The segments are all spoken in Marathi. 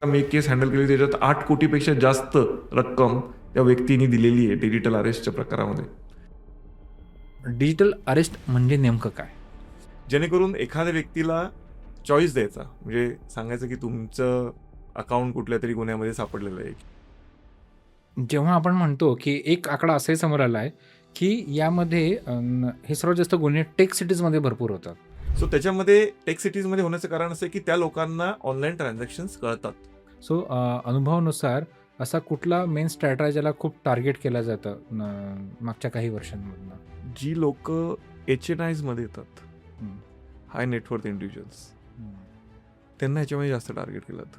मी एक केस हँडल केली त्याच्यात 8 कोटीपेक्षा जास्त रक्कम त्या व्यक्तीने दिलेली आहे डिजिटल अरेस्टच्या प्रकारामध्ये. डिजिटल अरेस्ट म्हणजे नेमकं काय? जेणेकरून एखाद्या व्यक्तीला चॉईस द्यायचा, म्हणजे सांगायचं की तुमचं अकाउंट कुठल्या तरी गुन्ह्यामध्ये सापडलेलं आहे. जेव्हा आपण म्हणतो की एक आकडा असाही समोर आला आहे की यामध्ये हे सर्वात जास्त गुन्हे टेक सिटीजमध्ये भरपूर होतात. सो त्याच्यामध्ये टेक सिटीजमध्ये होण्याचं कारण असं आहे की त्या लोकांना ऑनलाईन ट्रान्झॅक्शन्स कळतात. सो अनुभवानुसार असा कुठला मेन स्ट्रॅटेजीला खूप टार्गेट केलं जातं मागच्या काही वर्षांमधनं? जी लोक HNIs मध्ये येतात, हं. हाय नेटवर्थ इंडिव्हिज्युअल्स, हं. त्यांना याच्यामध्ये जास्त टार्गेट केलं जातं.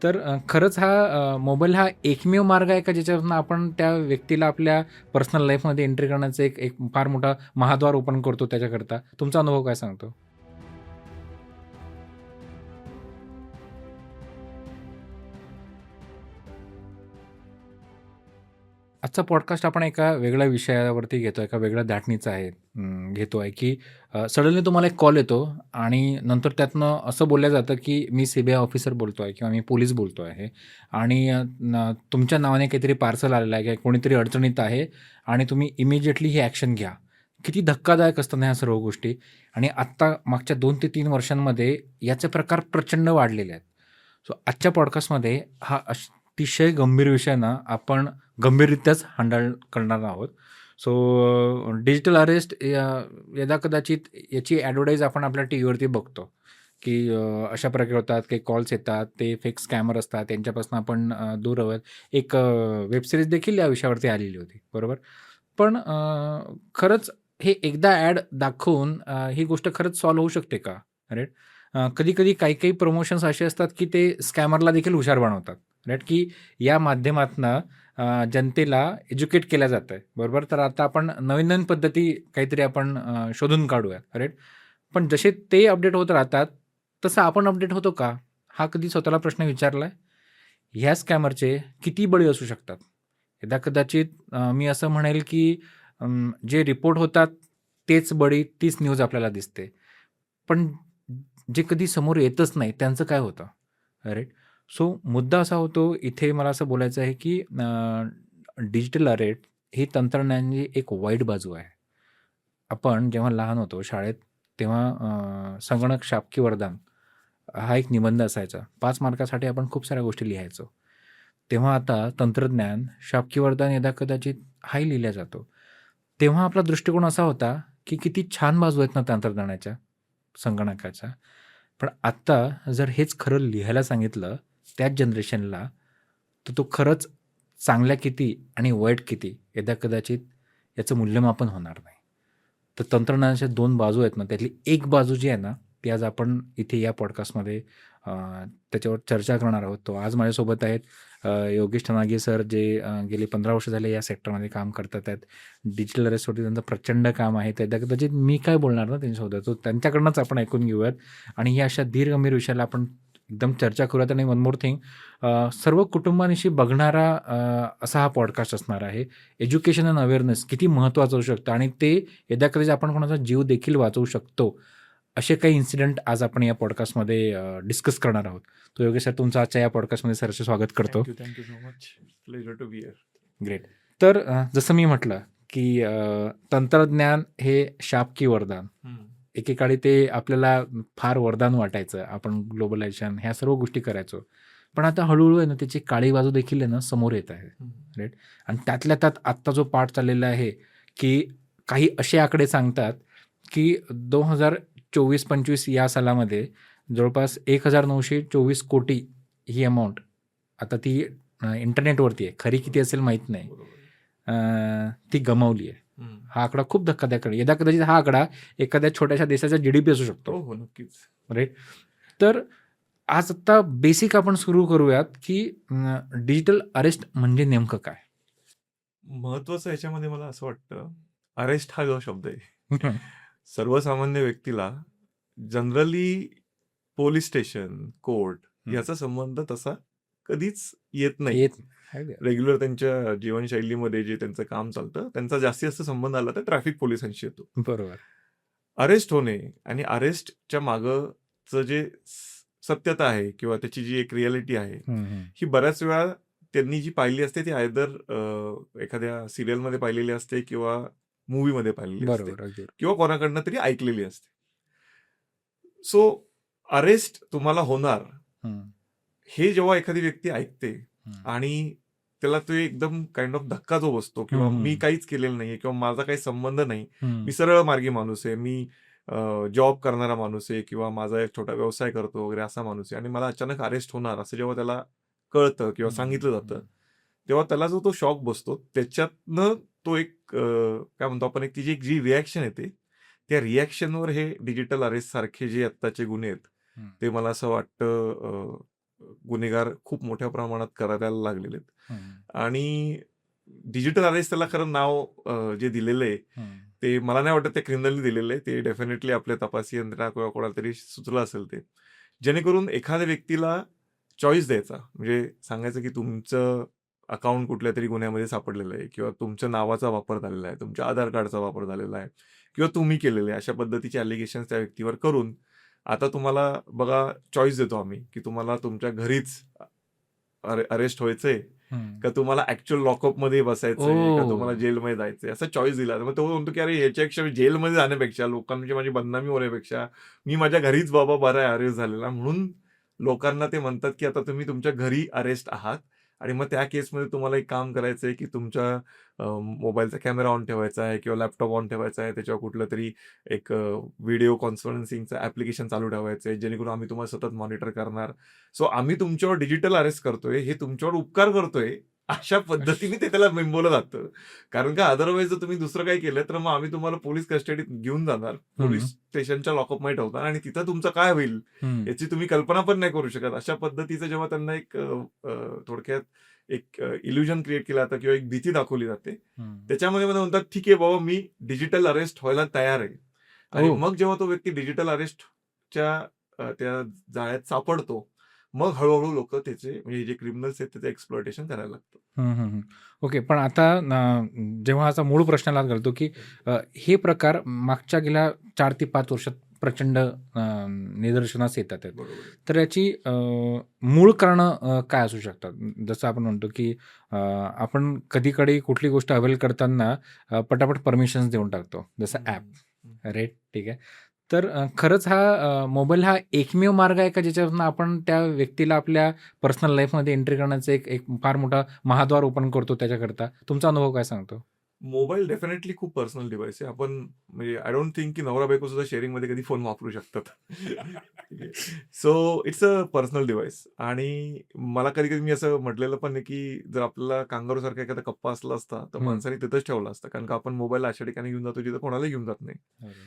तर खरंच हा मोबाईल हा एकमेव मार्ग आहे का ज्याच्यावरून आपण त्या व्यक्तीला आपल्या पर्सनल लाईफमध्ये एंट्री करण्याचं एक एक फार मोठा महाद्वार ओपन करतो त्याच्याकरता? तुमचा अनुभव काय सांगतो? आजचा पॉडकास्ट आपण एका वेगळ्या विषयावरती घेतो, एका वेगळ्या धाटणीचा आहे घेतो आहे की सडनली तुम्हाला एक कॉल येतो आणि नंतर त्यातनं असं बोललं जातं की मी CBI ऑफिसर बोलतो आहे किंवा मी पोलीस बोलतो आहे आणि तुमच्या नावाने काहीतरी पार्सल आलेलं आहे किंवा कोणीतरी अडचणीत आहे आणि तुम्ही इमिजिएटली ही ॲक्शन घ्या. किती धक्कादायक असतात ह्या सर्व गोष्टी. आणि आत्ता मागच्या 2 ते 3 वर्षांमध्ये याचे प्रकार प्रचंड वाढलेले आहेत. सो आजच्या पॉडकास्टमध्ये हा अतिशय गंभीर विषय ना आपण गंभीररित्याच हँडल करणार आहोत. सो डिजिटल अरेस्ट यदाकदाचित याची ॲडव्हर्टाईज आपण आपल्या टीव्हीवरती बघतो की अशा प्रकारे होतात, काही कॉल्स येतात, ते फेक स्कॅमर असतात, त्यांच्यापासून आपण दूर राहूयात. एक वेब सीरीज देखील या विषयावरती आलेली होती, बरोबर? पण खरंच हे एकदा ॲड दाखवून ही गोष्ट खरंच सॉल्व्ह होऊ शकते का? राईट. कधी-कधी काही-काही प्रमोशन्स असे असतात की ते स्कॅमरला देखील हुशार बनवतात, राईट, की या माध्यमातनं जनतेला एज्युकेट केलं जातं आहे, बरोबर? तर आता आपण नवीन-नवीन पद्धती काहीतरी आपण शोधून काढूया, राईट? पण जसे ते अपडेट होत राहतात, तसं आपण अपडेट होतो का? हा कधी स्वतःला प्रश्न विचारला आहे? ह्या स्कॅमरचे किती बळी असू शकतात? यदाकदाचित मी असं म्हणेल की जे रिपोर्ट होतात तेच बळी, तीच न्यूज आपल्याला दिसते. पण जे कधी समोर येतच नाही त्यांचं काय होतं? राईट. सो मुद्दा असा होतो इथे मला असं बोलायचं आहे की डिजिटल अरेस्ट ही तंत्रज्ञानाची एक वाईट बाजू आहे. आपण जेव्हा लहान होतो शाळेत तेव्हा संगणक शाबकी वरदान हा एक निबंध असायचा. 5 मार्कासाठी आपण खूप साऱ्या गोष्टी लिहायचो. तेव्हा आता तंत्रज्ञान शाबकी वरदान यदाकदाचित हाही लिहिला जातो. तेव्हा आपला दृष्टिकोन असा होता की किती छान बाजू आहेत ना तंत्रज्ञानाच्या, संगणकाच्या. पण आत्ता जर हेच खरं लिहायला सांगितलं त्याच जनरेशनला, तर तो खरंच चांगल्या किती आणि वाईट किती यदाकदाचित याचं मूल्यमापन होणार नाही. तर तंत्रज्ञानाच्या 2 बाजू आहेत ना, त्यातली एक बाजू जी आहे ना, ती आज आपण इथे या पॉडकास्टमध्ये त्याच्यावर चर्चा करणार आहोत. तो आज माझ्यासोबत आहेत योगेश ठनागे सर, जे गेली 15 वर्ष झाले या सेक्टरमध्ये काम करतात आहेत. डिजिटल अरेस्टवरती त्यांचं प्रचंड काम आहे. कदाचित मी काय बोलणार ना त्यांच्यासोबत, तो त्यांच्याकडनंच आपण ऐकून घेऊयात आणि या अशा धीर गंभीर विषयाला आपण एकदम चर्चा करूयात. आणि वन मोर थिंग, सर्व कुटुंबानिशी बघणारा असा हा पॉडकास्ट असणार आहे. एज्युकेशन अँड अवेअरनेस किती महत्त्वाचं होऊ शकतं आणि ते यदाकदाचित आपण कोणाचा जीव देखील वाचवू शकतो. असे काही इन्सिडेंट आज आपण या पॉडकास्टमध्ये डिस्कस करणार आहोत. तो योगेश सर, तुमचं आजच्या या पॉडकास्टमध्ये सरचे स्वागत करतो. Thank you so much. Pleasure to be here. Great. तर जसं मी म्हटलं की तंत्रज्ञान हे शाप की वरदान. एकेकाळी ते आपल्याला फार वरदान वाटायचं. आपण ग्लोबलायझेशन ह्या सर्व गोष्टी करायचो. पण आता हळूहळू आहे ना त्याची काळी बाजू देखील आहे ना समोर येत आहे, राईट. आणि त्यातल्या त्यात आत्ता जो पाठ चाललेला आहे की काही असे आकडे सांगतात की 2024-25 या सालामध्ये जवळपास 1924 कोटी ही अमाऊंट आता ती इंटरनेटवरती आहे. खरी किती असेल माहीत नाही. ती गमावली आहे. हा आकडा खूप धक्कादायक आहे. यदाकदाचित हा आकडा एखाद्या छोट्याशा देशाचा GDP असू शकतो. हो, नक्कीच. राईट. तर आज आत्ता बेसिक आपण सुरू करूयात की डिजिटल अरेस्ट म्हणजे नेमकं काय? महत्वाचं ह्याच्यामध्ये मला असं वाटतं, अरेस्ट हा जो शब्द आहे, सर्वसामान्य व्यक्तीला जनरली पोलीस स्टेशन, कोर्ट याचा संबंध तसा कधीच येत नाही. रेग्युलर त्यांच्या जीवनशैलीमध्ये जे त्यांचं काम चालतं त्यांचा जास्तीत जास्त संबंध आला तर ट्रॅफिक पोलिसांशी येतो. बरोबर. अरेस्ट होणे आणि अरेस्टच्या मागचं जे सत्यता आहे किंवा त्याची जी एक रियालिटी आहे, हं, हं. ही बऱ्याच वेळा त्यांनी जी पाहिली असते ती आयदर एखाद्या सिरियलमध्ये पाहिलेली असते किंवा मूव्हीमध्ये पाहिलेली असते बरोबर. अगदी बरोबर. किंवा कोणाकडनं तरी ऐकलेली असते. सो अरेस्ट तुम्हाला होणार हं, हे जेव्हा एखादी व्यक्ती ऐकते हं. आणि त्याला तो एकदम काइंड ऑफ धक्का जो बसतो किंवा हं, हं. मी काहीच केलेलं नाहीये किंवा माझा काही संबंध नाही, हं. मी सरळ मार्गी माणूस आहे, मी जॉब करणारा माणूस आहे किंवा माझा एक छोटा व्यवसाय करतो वगैरे असा माणूस आहे आणि मला अचानक अरेस्ट होणार असं जेव्हा त्याला कळतं किंवा हं, सांगितलं जातं, हं. तेव्हा त्याला जो तो शॉक बसतो त्याच्यातनं तो एक काय म्हणतो आपण, एक तिची एक जी रिॲक्शन येते, त्या रिॲक्शनवर हे डिजिटल अरेस्ट सारखे जे आत्ताचे गुन्हे आहेत, हं. ते मला असं वाटतं गुन्हेगार खूप मोठ्या प्रमाणात करायला लागलेले आहेत. हं. आणि डिजिटल अरेस्ट त्याला खरं नाव जे दिलेलं आहे, हं. ते मला नाही वाटत ते क्रिमिनलनी दिलेलं आहे. ते डेफिनेटली आपल्या तपासी यंत्रणा किंवा कोणाला तरी सुचलं असेल ते. जेणेकरून एखाद्या व्यक्तीला चॉईस द्यायचा. म्हणजे सांगायचं की तुमचं अकाउंट कुठल्यातरी गुन्ह्यामध्ये सापडलेलं आहे किंवा तुमच्या नावाचा वापर झालेला आहे, तुमच्या आधार कार्डचा वापर झालेला आहे किंवा तुम्ही केलेले आहे. अशा पद्धतीचे ॲलिगेशन्स त्या व्यक्तीवर करून आता तुम्हाला बघा चॉईस देतो आम्ही, की तुम्हाला तुमच्या घरीच अरेस्ट व्हायचंय हं. का तुम्हाला ॲक्चुअल लॉकअपमध्ये बसायचंय का तुम्हाला ओह! जेलमध्ये जायचंय, असा चॉईस दिला. मग तो म्हणतो की अरे याच्यापेक्षा जेलमध्ये जाण्यापेक्षा, लोकांची माझी बदनामी होण्यापेक्षा मी माझ्या घरीच बाबा बरा आहे अरेस्ट झालेला. म्हणून लोकांना ते म्हणतात की आता तुम्ही तुमच्या घरी अरेस्ट आहात आणि मग त्या केसमध्ये तुम्हाला एक काम करायचं आहे की तुमच्या मोबाईलचा कॅमेरा ऑन ठेवायचा आहे किंवा लॅपटॉप ऑन ठेवायचा आहे. त्याच्यावर कुठलं तरी एक व्हिडिओ कॉन्फरन्सिंगचं ॲप्लिकेशन चालू ठेवायचं आहे, जेणेकरून आम्ही तुम्हाला सतत मॉनिटर करणार. सो आम्ही तुमच्यावर डिजिटल अरेस्ट करतोय, हे तुमच्यावर उपकार करतोय, अशा पद्धतीने ते त्याला बिंबवलं जातं. कारण का अदरवाईज जर तुम्ही दुसरं काही केलं तर मग आम्ही तुम्हाला पोलीस कस्टडीत घेऊन जाणार, पोलीस हं. स्टेशनच्या लॉकअपमध्ये ठेवणार आणि तिथं तुमचं काय होईल हं. याची तुम्ही कल्पना पण नाही करू शकत. अशा पद्धतीचं जेव्हा त्यांना एक थोडक्यात एक इल्युजन क्रिएट केला जातं किंवा एक भीती दाखवली जाते. हं. त्याच्यामध्ये मला म्हणतात, "ठीक आहे बाबा, मी डिजिटल अरेस्ट व्हायला तयार आहे." आणि ओह! मग जेव्हा तो व्यक्ती डिजिटल अरेस्टच्या त्या जाळ्यात सापडतो, मग हळू-हळू लोकं त्याचे म्हणजे जे क्रिमिनल्स आहेत त्याचं एक्सप्लॉयटेशन करायला लागतात. हं, हं, हं. ओके. पण आता जेव्हा असा मूळ प्रश्नाला घालतो, की हे प्रकार मागच्या गेल्या 4 ते 5 वर्षात प्रचंड निदर्शनास येतात आहेत. बरोबर आहे. तर याची मूळ कारणं काय असू शकतात? जसं आपण म्हणतो, की आपण कधी-कधी कुठली गोष्ट अवेल करताना पटापट परमिशन्स देऊन टाकतो. जसं हं, ॲप, हं. राइट? ठीक आहे. तर खरंच हा मोबाईल हा एकमेव मार्ग आहे का ज्याच्यातून आपण त्या व्यक्तीला आपल्या पर्सनल लाईफमध्ये एंट्री करण्याचं एक एक फार मोठा महाद्वार ओपन करतो त्याच्याकरता? तुमचा अनुभव काय सांगतो? मोबाईल डेफिनेटली खूप पर्सनल डिव्हाइस आहे. आपण म्हणजे आय डोंट थिंक की नवरा-बायको सुद्धा शेअरिंगमध्ये कधी फोन वापरू शकतात. ठीक आहे. So it's a personal device आणि मला कधी-कधी मी असं म्हटलेलं पण आहे, की जर आपल्याला कांगारूसारखा एखादा कप्पा असला असता, तर हं. माणसाने तिथंच ठेवला असता. कारण का आपण मोबाईल अशा ठिकाणी घेऊन जातो, जिथं कोणालाही घेऊन जात नाही. बरोबर.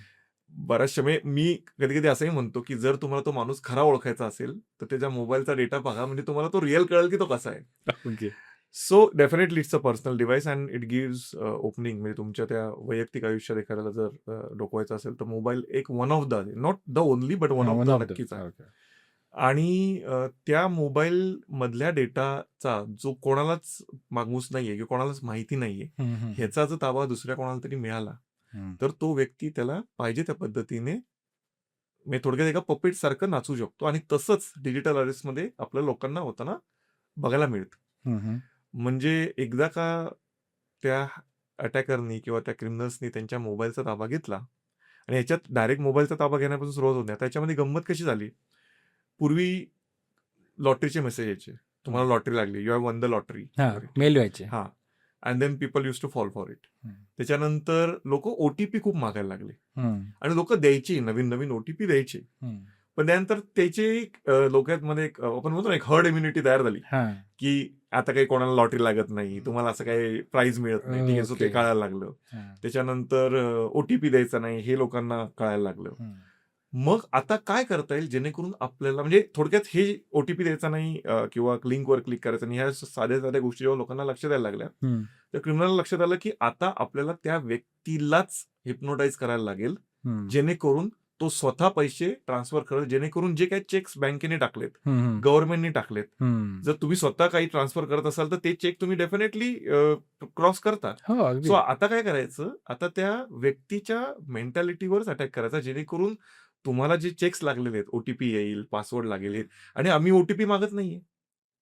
बऱ्याचशा म्हणजे मी कधी-कधी असंही म्हणतो, की जर तुम्हाला तो माणूस खरा ओळखायचा असेल, तर त्याच्या मोबाईलचा डेटा बघा, म्हणजे तुम्हाला तो रिअल कळेल, की तो कसा आहे. Okay. So definitely it's a personal device and it gives opening म्हणजे तुमच्या त्या वैयक्तिक आयुष्यात एखाद्याला जर डोकवायचं असेल तर मोबाईल एक one of the not the only but one of one the of the नक्कीच आहे. ओके. आणि त्या मोबाईल मधल्या डेटाचा जो कोणालाच मागूस नाहीये किंवा कोणालाच माहिती नाहीये, हं, हं, हं. ह्याचा जर ताबा दुसऱ्या कोणाला तरी मिळाला, हं. तर तो व्यक्ती त्याला पाहिजे त्या पद्धतीने म्हणजे थोडक्यात एका पपेट सारखं नाचू शकतो आणि तसंच डिजिटल अरेस्टमध्ये आपल्या लोकांना होताना बघायला मिळतं. हं, हं. म्हणजे एकदा का त्या अटॅकरनी किंवा त्या क्रिमिनल्सनी त्यांच्या मोबाईलचा ताबा घेतला आणि ह्याच्यात डायरेक्ट मोबाईलचा ताबा घेण्यापासून सुरुवात होत नाही. त्याच्यामध्ये गंमत कशी झाली, पूर्वी लॉटरीचे मेसेज यायचे. हं. तुम्हाला लॉटरी लागली, you have won the lottery हां, वगैरे. मेल व्हायचे. हां. And then people used to fall for it. हं. त्याच्यानंतर लोकं ओ-टी-पी खूप मागायला लागले हं, आणि लोकं द्यायची, नवीन-नवीन ओ-टी-पी द्यायचे. हं. पण त्यानंतर त्याची लोकांमध्ये एक आपण म्हणतो ना, एक हर्ड इम्युनिटी तयार झाली, हां. की आता काही कोणाला लॉटरी लागत नाही, तुम्हाला असं काही प्राइज मिळत नाही. ठीक आहे, सो ते ओके. कळायला लागलं. हां. त्याच्यानंतर ओ-टी-पी द्यायचा नाही, हे लोकांना कळायला लागलं. हं. मग आता काय करता येईल जेणेकरून आपल्याला म्हणजे थोडक्यात हे ओ-टी-पी द्यायचा नाही किंवा लिंकवर क्लिक करायचं नाही, ह्या साध्या-साध्या गोष्टी जेव्हा लोकांना लक्षात यायला लागल्या, हं. तर क्रिमिनलला लक्षात आलं, की आता आपल्याला त्या व्यक्तीलाच हिप्नोटाईज करायला लागेल, हं. जेणेकरून तो स्वतः पैसे ट्रान्सफर करेल, जेणेकरून जे काही चेक्स बँकेने टाकलेत, हं, हं. गव्हर्नमेंटने टाकलेत, हं. जर तुम्ही स्वतः काही ट्रान्सफर करत असाल, तर ते चेक तुम्ही डेफिनेटली क्रॉस करता. हो, अगदी. सो आता काय करायचं, आता त्या व्यक्तीच्या मेंटॅलिटीवरच अटॅक करायचा, जेणेकरून तुम्हाला जे चेक्स लागलेले आहेत, ओटीपी येईल, पासवर्ड लागेल आणि आम्ही ओटीपी मागत नाहीये.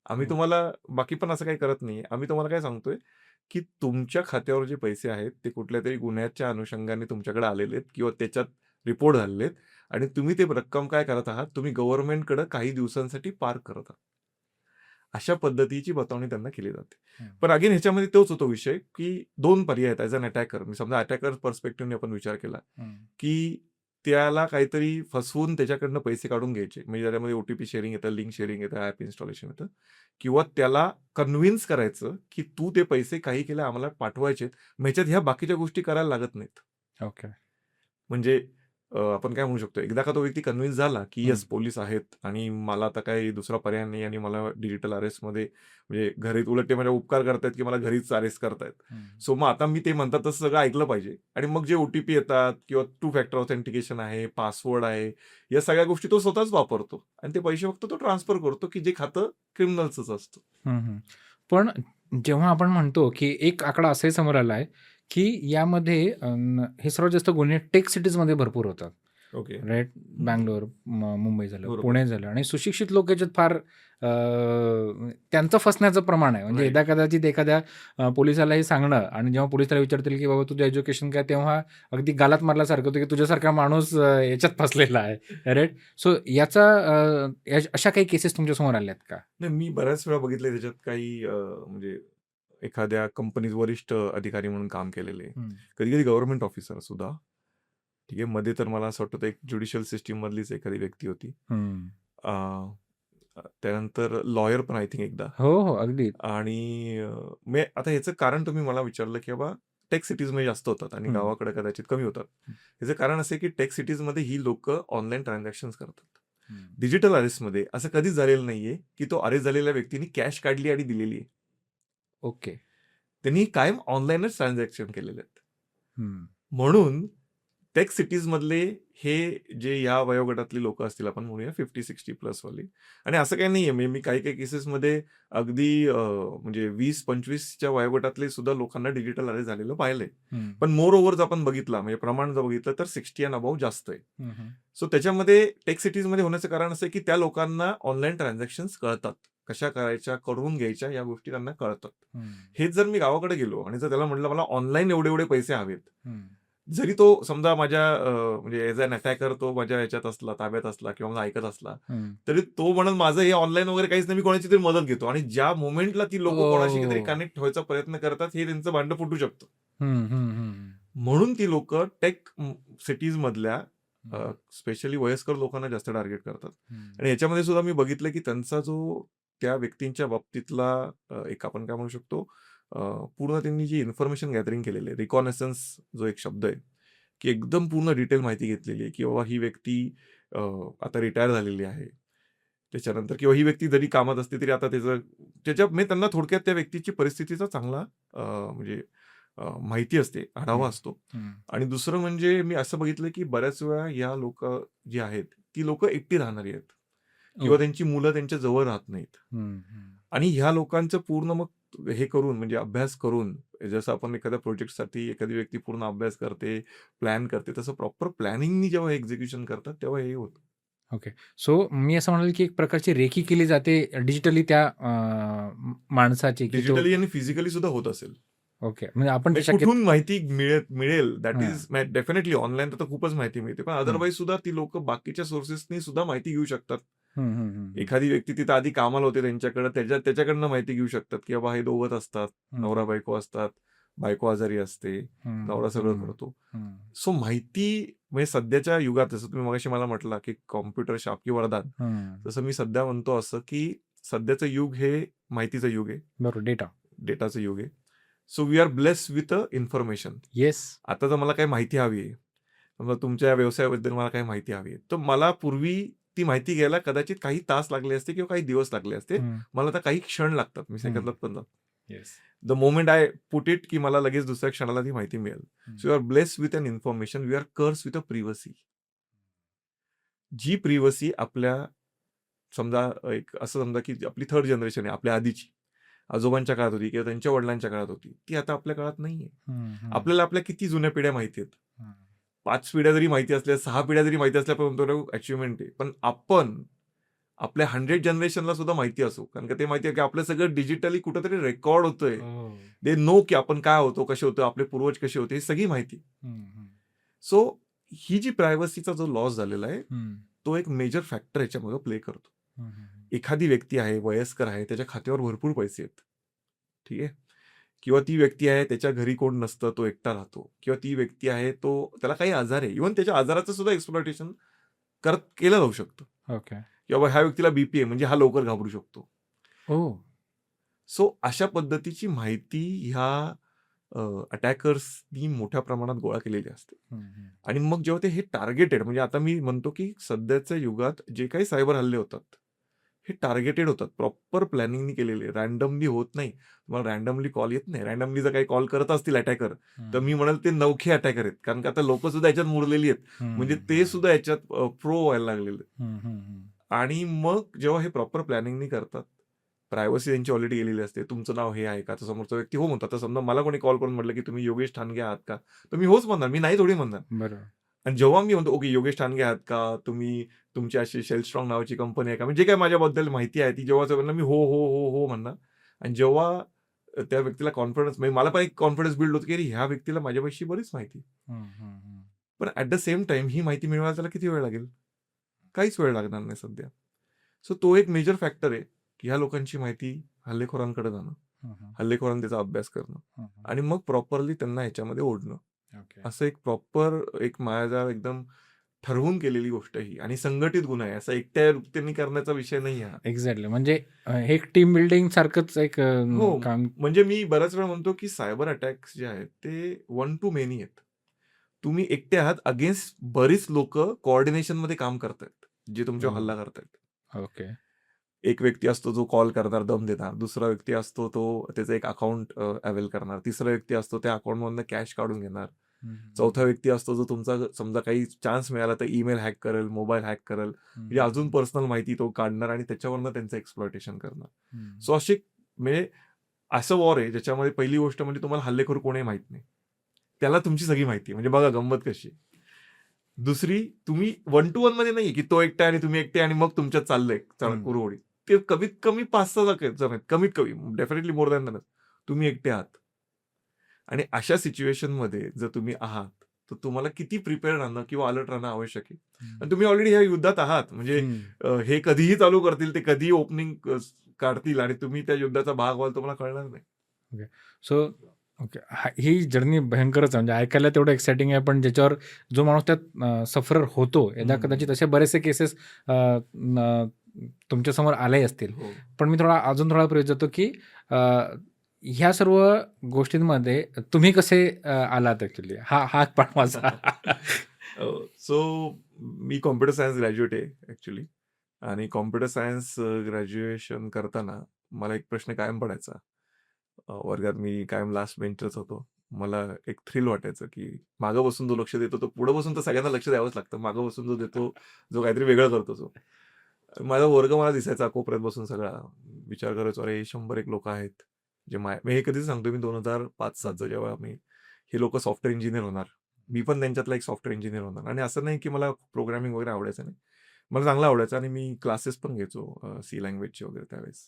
आम्ही हो. तुम्हाला बाकी पण असं काही करत नाहीये. आम्ही तुम्हाला काय सांगतोय, की तुमच्या खात्यावर जे पैसे आहेत, ते कुठल्यातरी गुन्ह्याच्या अनुषंगाने तुमच्याकडे आलेले आहेत किंवा त्याच्यात रिपोर्ट झालेले आहेत आणि तुम्ही ते रक्कम काय करत आहात, तुम्ही गव्हर्नमेंटकडे काही दिवसांसाठी पार्क करत आहात. अशा पद्धतीची बतावणी त्यांना केली जाते. हं. पण अगेन ह्याच्यामध्ये तोच होतो विषय, की 2 पर्याय आहेत ॲज अन अटॅकर. मी समजा अटॅकर पर्स्पेक्टिव्हने आपण विचार केला, हं. की त्याला काहीतरी फसवून त्याच्याकडनं पैसे काढून घ्यायचे. म्हणजे त्याच्यामध्ये ओटीपी शेअरिंग येतं, लिंक शेअरिंग येतं, ॲप इन्स्टॉलेशन येतं किंवा त्याला कन्व्हिन्स करायचं, की तू ते पैसे काही केले आम्हाला पाठवायचेत. मग ह्याच्यात ह्या बाकीच्या गोष्टी करायला लागत नाहीत. ओके. म्हणजे आपण काय म्हणू शकतो, एकदा का तो व्यक्ती कन्व्हिन्स झाला, की हं. येस पोलीस आहेत आणि मला आता काही दुसरा पर्याय नाही आणि मला डिजिटल अरेस्टमध्ये म्हणजे घरीच उलट ते माझे उपकार करतायत, की मला घरीच अरेस्ट करतायत. हं. सो मग आता मी ते म्हणतात तसं सगळं ऐकलं पाहिजे आणि मग जे ओटीपी येतात किंवा टू फॅक्टर ऑथेंटिकेशन आहे, पासवर्ड आहे, या सगळ्या गोष्टी तो स्वतःच वापरतो आणि ते पैसे फक्त तो ट्रान्सफर करतो, की जे खातं क्रिमिनलचंच असतं. हं, हं. पण जेव्हा आपण म्हणतो, की एक आकडा असाही समोर आला आहे, की यामध्ये हे सर्वात जास्त गुन्हे टेक सिटीजमध्ये भरपूर होतात. ओके. राइट? बंगलोर, मुंबई झालं, बरोबर. पुणे झालं आणि सुशिक्षित लोक याच्यात फार त्यांचं फसण्याचं प्रमाण आहे. म्हणजे राइट. कदाचित एखाद्या पोलिसाला हे सांगणं आणि जेव्हा पोलीस त्याला विचारतील, की "बाबा तुझं एज्युकेशन काय?" तेव्हा अगदी गालात मारल्यासारखं होतं, की तुझ्यासारखा माणूस याच्यात फसलेला आहे. राइट? सो याचा अशा काही केसेस तुमच्यासमोर आल्यात का? नाही, मी बऱ्याच वेळा बघितलंय त्याच्यात काही म्हणजे एखाद्या कंपनीत वरिष्ठ अधिकारी म्हणून काम केलेले. हं. कधी-कधी गव्हर्नमेंट ऑफिसर सुद्धा. ठीक आहे. मध्ये तर मला असं वाटतं एक ज्युडिशियल सिस्टम मधलीच एखादी व्यक्ती होती. हं. अ, त्यानंतर लॉयर पण आय थिंक एकदा हो, हो. अगदी. आणि मी आता ह्याचं कारण तुम्ही मला विचारलं, की बाबा टेक सिटीजमध्ये जास्त होतात आणि हं. गावाकडे कदाचित कमी होतात. ह्याचं कारण असं आहे, की टेक सिटीजमध्ये ही लोकं ऑनलाईन ट्रान्झॅक्शन्स करतात. हं. डिजिटल अरेस्टमध्ये असं कधीच झालेलं नाहीये, की तो अरेस्ट झालेल्या व्यक्तीने कॅश काढली आणि दिलेली आहे. ओके. त्यांनी कायम ऑनलाईनच ट्रान्झॅक्शन केलेले आहेत. हं. म्हणून टेक सिटीजमधले हे जे या वयोगटातली लोकं असतील आपण म्हणूया 50-60 प्लसवाली आणि असं काही नाहीये म्हणजे मी काही-काही केसेसमध्ये अगदी म्हणजे 20-25च्या वयोगटातले सुद्धा लोकांना डिजिटल अरेस्ट झालेलं पाहिलंय. हं. पण मोर ओव्हर जर आपण बघितला म्हणजे प्रमाण जर बघितलं तर 60 अँड अबोव्ह जास्त आहे. हं, हं. सो त्याच्यामध्ये टेक सिटीजमध्ये होण्याचं कारण असं आहे, की त्या लोकांना ऑनलाईन ट्रान्झॅक्शन्स कळतात. कशा करायच्या, करून घ्यायच्या या गोष्टी त्यांना कळतात. हं. हेच जर मी गावाकडे गेलो आणि जर त्याला म्हटलं मला ऑनलाईन एवढे-एवढे पैसे हवेत. हं. जरी तो समजा माझ्या म्हणजे ॲज अॅन अटॅकर तो माझ्या ह्याच्यात असला, ताब्यात असला किंवा मला ऐकत असला, हं. तरी तो म्हणेल माझं हे ऑनलाईन वगैरे काहीच नाही, मी कोणाची तरी मदत घेतो आणि ज्या मोमेंटला ती लोकं कोणाशी तरी ओह! कनेक्ट व्हायचा प्रयत्न करतात, हे त्यांचं भांडं फुटू शकतं. हं, हं, हं. म्हणून ती लोकं टेक सिटीजमधल्या हं. स्पेशली वयस्कर लोकांना जास्त टार्गेट करतात. हं. आणि याच्यामध्ये सुद्धा मी बघितलं, की त्यांचा जो त्या व्यक्तींच्या बाबतीतला एक आपण काय म्हणू शकतो पूर्ण त्यांनी जी इन्फॉर्मेशन गॅदरिंग केलेली आहे, रिकॉनेसन्स जो एक शब्द आहे, की एकदम पूर्ण डिटेल माहिती घेतलेली आहे, की बाबा ही व्यक्ती आता रिटायर झालेली आहे. त्याच्यानंतर किंवा ही व्यक्ती जरी कामात असते तरी आता म्हणजे त्यांना थोडक्यात त्या व्यक्तीची परिस्थितीचा चांगला म्हणजे माहिती असते, आढावा हं. असतो. हं. आणि दुसरं म्हणजे मी असं बघितलं, की बऱ्याच वेळा या लोकं जी आहेत, ती लोकं एकटी राहणारी आहेत किंवा ओह! त्यांची मुलं त्यांच्या जवळ राहत नाहीत. हं, हं. आणि ह्या लोकांचं पूर्ण मग हे करून म्हणजे अभ्यास करून, जसं आपण एखाद्या प्रोजेक्टसाठी एखादी व्यक्ती पूर्ण अभ्यास करते, प्लॅन करते, तसं प्रॉपर प्लॅनिंगनी जेव्हा एक्झिक्युशन करतात, तेव्हा हे होतं. ओके. सो मी असं म्हणेल, की एक प्रकारची रेकी केली जाते डिजिटली त्या माणसाची, की तो डिजिटली आणि फिजिकली सुद्धा होत असेल. ओके. म्हणजे आपण ते म्हणजे शक्य कुठून माहिती मिळेल दॅट हां. इज डेफिनेटली ऑनलाईन तर खूपच माहिती मिळते. पण हं. अदरवाईज सुद्धा ती लोकं बाकीच्या सोर्सेसनी सुद्धा माहिती घेऊ शकतात. हं, हं, हं, हं. एखादी व्यक्ती तिथं आधी कामाला होते त्यांच्याकडे त्याच्याकडनं माहिती घेऊ शकतात, की बाबा हे दोघंच असतात. हं, हं. नवरा-बायको असतात. बायको आजारी असते. हं, नवरा सगळं हं, करतो. हं. सो माहिती म्हणजे सध्याच्या युगात जसं तुम्ही मगाशी मला म्हटला, की कॉम्प्युटर शाप की वरदान. हं. तसं मी सध्या म्हणतो असं, की सध्याचं युग हे माहितीचं युग आहे. बरोबर डेटा. डेटाचं युग आहे. So we are blessed with information. Yes. आता जर मला काही माहिती हवी आहे, समजा तुमच्या व्यवसायाबद्दल मला काही माहिती हवी आहे, तर मला पूर्वी ती माहिती घ्यायला कदाचित काही तास लागले असते किंवा काही दिवस लागले असते. हं. मला आता काही क्षण लागतात. मी हं. सेकंदात पण जातो. Yes. The moment I put it की मला लगेच दुसऱ्या क्षणाला ती माहिती मिळेल. हं. So you are blessed with an information. We are curse with a privacy. जी प्रिव्हसी आपल्या समजा एक असं समजा की आपली थर्ड जनरेशन आहे आपल्या आधीची. आजोबांच्या काळात होती किंवा त्यांच्या वडिलांच्या काळात होती. ती आता आपल्या काळात नाहीये. हं, हं, आपल्याला आपल्या किती जुन्या पिढ्या माहिती आहेत. हं. 5 पिढ्या जरी माहिती असल्या, 6 पिढ्या जरी माहिती असल्या, पण अचिव्हमेंट आहे. पण आपण आपल्या 100 जनरेशनला सुद्धा माहिती असो. कारण का ते माहिती आहे की आपलं सगळं डिजिटली कुठेतरी रेकॉर्ड होतंय. दे नो की आपण काय होतो, कसे होतो, आपले पूर्वज कसे होते, ही सगळी माहिती. सो ही जी प्रायव्हसीचा जो लॉस झालेला आहे, तो एक मेजर फॅक्टर याच्यामध्ये प्ले करतो. एखादी व्यक्ती आहे, वयस्कर आहे, त्याच्या खात्यावर भरपूर पैसे आहेत. ठीक आहे. किंवा ती व्यक्ती आहे, त्याच्या घरी कोण नसतं, तो एकटा राहतो. किंवा ती व्यक्ती आहे, त्याला काही आजार आहे. इव्हन त्याच्या आजाराचं सुद्धा एक्सप्लॉयटेशन केलं जाऊ शकतं. ओके. किंवा ह्या व्यक्तीला बीपी आहे, म्हणजे हा लवकर घाबरू शकतो. हो. सो अशा पद्धतीची माहिती ह्या अटॅकर्सनी मोठ्या प्रमाणात गोळा केलेली असते. आणि मग जेव्हा ते हे टार्गेटेड, म्हणजे आता मी म्हणतो की सध्याच्या युगात जे काही सायबर हल्ले होतात, हे टार्गेटेड होतात. प्रॉपर प्लॅनिंगनी केलेले, रॅन्डमली होत नाही. तुम्हाला रॅन्डमली कॉल येत नाही. रॅन्डमली जर काही कॉल करत असतील अटॅकर, तर मी म्हणेल ते नवखे अटॅकर आहेत. कारण का आता लोक सुद्धा याच्यात मुरलेली आहेत. म्हणजे ते सुद्धा याच्यात प्रो व्हायला लागलेले. आणि मग जेव्हा हे प्रॉपर प्लॅनिंगनी करतात, प्रायव्हसी त्यांची ऑलरेडी गेलेली असते. तुमचं नाव हे आहे का? तर समोरचा व्यक्ती हो म्हणतो. आता समजा मला कोणी कॉल करून म्हटलं की तुम्ही योगेश ठाणगे आहात का? तर मी होच म्हणणार, मी नाही थोडी म्हणणार. बरोबर. आणि जेव्हा मी म्हणतो ओके योगेश ठाणगे आहात का? तुमची अशी शेलस्ट्रॉंग नावाची कंपनी आहे का? म्हणजे जे काही माझ्याबद्दल माहिती आहे ती जेव्हा म्हणणार, मी हो, हो, हो, हो म्हणणार. आणि जेव्हा त्या व्यक्तीला कॉन्फिडन्स, म्हणजे मला पण एक कॉन्फिडन्स बिल्ड होतो की अरे ह्या व्यक्तीला माझ्यापाशी बरीच माहिती. पण ॲट द सेम टाइम ही माहिती मिळवायला त्याला किती वेळ लागेल? काहीच वेळ लागणार नाही सध्या. सो तो एक मेजर फॅक्टर आहे की ह्या लोकांची माहिती हल्लेखोरांकडे जाणं, हल्लेखोरांनी त्याचा अभ्यास करणं आणि मग प्रॉपरली त्यांना ह्याच्यामध्ये ओढणं. असं एक प्रॉपर एक माझा एकदम ठरवून केलेली गोष्ट ही आणि संघटित गुन्हा आहे. असा एकट्या व्यक्तींनी करण्याचा विषय नाही हा. एक्झॅक्टली. म्हणजे हे एक टीम बिल्डिंग सारखंच एक हो, काम. म्हणजे मी बऱ्याच वेळा म्हणतो की सायबर अटॅक्स जे आहेत ते 1 to many आहेत. तुम्ही एकटे आहात अगेन्स्ट बरीच लोक कोऑर्डिनेशन मध्ये काम करतायत, जे तुमच्यावर हल्ला करतायत. ओके. एक व्यक्ती असतो जो कॉल करणार, दम देणार. दुसरा व्यक्ती असतो तो त्याचं एक अकाउंट अवेल करणार. तिसरा व्यक्ती असतो त्या अकाउंटमधनं कॅश काढून घेणार. चौथा व्यक्ती असतो जो तुमचा समजा काही चान्स मिळाला तर ईमेल हॅक करेल, मोबाईल हॅक करेल, म्हणजे अजून पर्सनल माहिती तो काढणार आणि त्याच्यावरनं त्यांचं एक्सप्लॉयटेशन करणार. सो अशी म्हणजे असं वॉर आहे ज्याच्यामध्ये पहिली गोष्ट म्हणजे तुम्हाला हल्लेखोर कोणी माहित नाही, त्याला तुमची सगळी माहिती. म्हणजे बघा गंमत कशी. दुसरी, तुम्ही 1 to 1 मध्ये नाहीये की तो एकटा आणि तुम्ही एकटे आणि मग तुमच्यात चाललंय कुरवडी. ते कमीत कमी 5-6 जण आहेत, कमीत कमी, डेफिनेटली मोर दॅन दॅट. तुम्ही एकटे आहात आणि अशा सिच्युएशन मध्ये जर तुम्ही आहात तर तुम्हाला किती प्रिपेअर्ड राहणं किंवा अलर्ट राहणं आवश्यक आहे. आणि तुम्ही ऑलरेडी ह्या युद्धात आहात, म्हणजे हे कधीही चालू करतील, ते कधीही ओपनिंग काढतील आणि तुम्ही त्या युद्धाचा भाग व्हाल, तुम्हाला कळणार नाही. So okay. ही जर्नी भयंकरच आहे. म्हणजे ऐकायला तेवढं एक्साइटिंग आहे, पण ज्याच्यावर जो माणूस त्यात सफरर होतो, यदा कदाचित असे बरेचसे केसेस तुमच्यासमोर आले असतील. पण मी अजून थोडा प्रयोग जातो की ह्या सर्व गोष्टींमध्ये तुम्ही कसे आलात ऍक्च्युली, हा पाठ माझा. सो मी कॉम्प्युटर सायन्स ग्रॅज्युएट आहे ऍक्च्युली. आणि कॉम्प्युटर सायन्स ग्रॅज्युएशन करताना मला एक प्रश्न कायम पडायचा. वर्गात मी कायम लास्ट बेंचरच होतो. मला एक थ्रिल वाटायचं की मागं बसून जो लक्ष देतो तो पुढे बसून तर सगळ्यांना लक्ष द्यावंच लागतं. मागं बसून जो देतो, जो काहीतरी वेगळं करतो तो. माझा वर्ग मला दिसायचा कोपऱ्यात बसून सगळा. विचार करायचो अरे 101 लोक आहेत जे मी हे कधीच सांगतो, मी 2005-07 जेव्हा हे लोक सॉफ्टवेअर इंजिनियर होणार, मी पण त्यांच्यातला एक सॉफ्टवेअर इंजिनियर होणार. आणि असं नाही की मला प्रोग्रामिंग वगैरे आवडायचं नाही, मला चांगलं आवडायचं आणि मी क्लासेस पण घ्यायचो सी लँग्वेजचे वगैरे त्यावेळेस.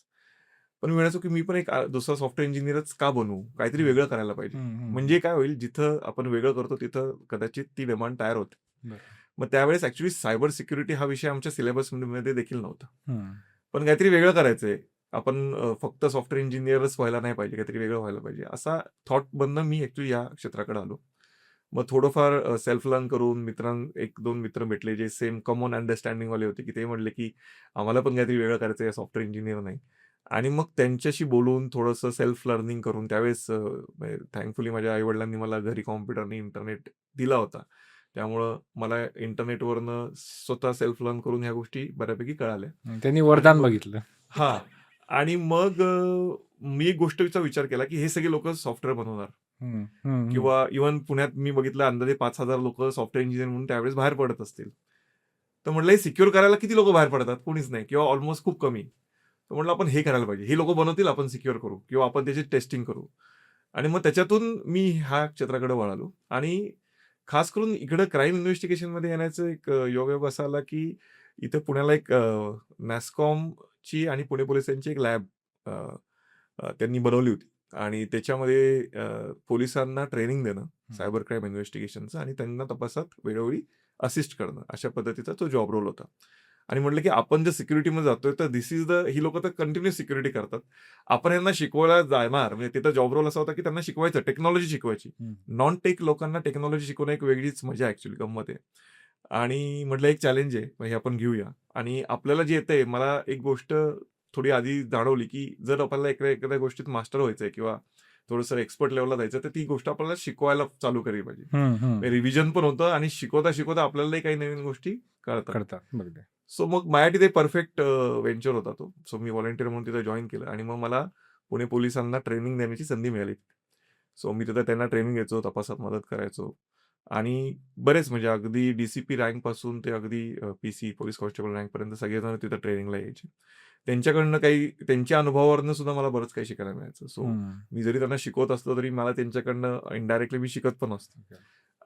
पण मी म्हणायचो की मी पण एक दुसरा सॉफ्टवेअर इंजिनियरच का बनवू, काहीतरी वेगळं करायला पाहिजे. म्हणजे काय होईल, जिथं आपण वेगळं करतो तिथं कदाचित ती डिमांड तयार होते. मग त्यावेळेस ऍक्च्युली सायबर सिक्युरिटी हा विषय आमच्या सिलेबस मध्ये देखील नव्हता. पण काहीतरी वेगळं करायचंय, आपण फक्त सॉफ्टवेअर इंजिनियरच व्हायला नाही पाहिजे, काहीतरी वेगळं व्हायला पाहिजे, असा थॉट बनणं मी ऍक्च्युली या क्षेत्राकडे आलो. मग थोडंफार सेल्फ लर्न करून 1-2 मित्र भेटले जे सेम कॉमन अंडरस्टँडिंग वाले होते, की ते म्हणले की आम्हाला पण काहीतरी वेगळं करायचं, सॉफ्टवेअर इंजिनियर नाही. आणि मग त्यांच्याशी बोलून थोडंसं सेल्फ लर्निंग करून, त्यावेळेस थँकफुली माझ्या आईवडिलांनी मला घरी कॉम्प्युटर आणि इंटरनेट दिला होता, त्यामुळं मला इंटरनेटवरनं स्वतः सेल्फ लर्न करून ह्या गोष्टी बऱ्यापैकी कळाल्या. त्यांनी वरदान बघितलं. हा. आणि मग मी एक गोष्टीचा विचार केला की हे सगळे लोक सॉफ्टवेअर बनवणार, किंवा इव्हन पुण्यात मी बघितलं अंदाजे 5,000 लोक सॉफ्टवेअर इंजिनियर म्हणून त्यावेळेस बाहेर पडत असतील. तर म्हटलं हे सिक्युअर करायला किती लोक बाहेर पडतात, कोणीच नाही, किंवा ऑलमोस्ट खूप कमी. तर म्हटलं आपण हे करायला पाहिजे, हे लोक बनवतील, आपण सिक्युअर करू किंवा आपण त्याची टेस्टिंग करू. आणि मग त्याच्यातून मी ह्या क्षेत्राकडे वळालो. आणि खास करून इकडं क्राईम इन्व्हेस्टिगेशनमध्ये येण्याचं एक योगायोग असा आला, की इथं पुण्याला एक नॅस्कॉमची आणि पुणे पोलिसांची एक लॅब त्यांनी बनवली होती आणि त्याच्यामध्ये पोलिसांना ट्रेनिंग देणं, सायबर क्राईम इन्व्हेस्टिगेशनचं आणि त्यांना तपासात वेळोवेळी असिस्ट करणं, अशा पद्धतीचा तो जॉब रोल होता. आणि म्हटलं की आपण जर सिक्युरिटीमध्ये जातोय तर दिस इज द ही लोकं तर कंटिन्यू सिक्युरिटी करतात. आपण यांना शिकवायला जाणार म्हणजे तिथं जॉब रोल असा होता की त्यांना शिकवायचं, टेक्नॉलॉजी शिकवायची. नॉन टेक लोकांना टेक्नॉलॉजी शिकवणं एक वेगळीच मजा ॲक्चुअली गंमत आहे. आणि म्हटलं एक चॅलेंज आहे, मग हे आपण घेऊया. आणि आपल्याला जे येतंय मला एक गोष्ट थोडी आधी जाणवली, की जर आपल्याला एखाद्या गोष्टीत मास्टर व्हायचंय किंवा थोडंसं एक्सपर्ट लेव्हलला जायचं तर ती गोष्ट आपल्याला शिकवायला चालू केली पाहिजे. रिव्हिजन पण होतं आणि शिकवता आपल्यालाही काही नवीन गोष्टी कळतात. करतात. बरोबर. सो मग माझ्यासाठी ते परफेक्ट व्हेंचर होता तो. सो मी व्हॉलंटियर म्हणून तिथे जॉइन केलं आणि मग मला पुणे पोलिसांना ट्रेनिंग देण्याची संधी मिळाली. सो मी तिथं त्यांना ट्रेनिंग द्यायचो, तपासात मदत करायचो आणि बरेच म्हणजे अगदी डी-सी-पी रँकपासून ते अगदी पी-सी, पोलीस कॉन्स्टेबल रँकपर्यंत सगळेजण तिथं ट्रेनिंगला यायचे. त्यांच्याकडनं काही त्यांच्या अनुभवावरनं सुद्धा मला बरंच काही शिकायला मिळायचं. सो मी जरी त्यांना शिकवत असलो तरी मला त्यांच्याकडनं इनडायरेक्टली मी शिकत पण असतो.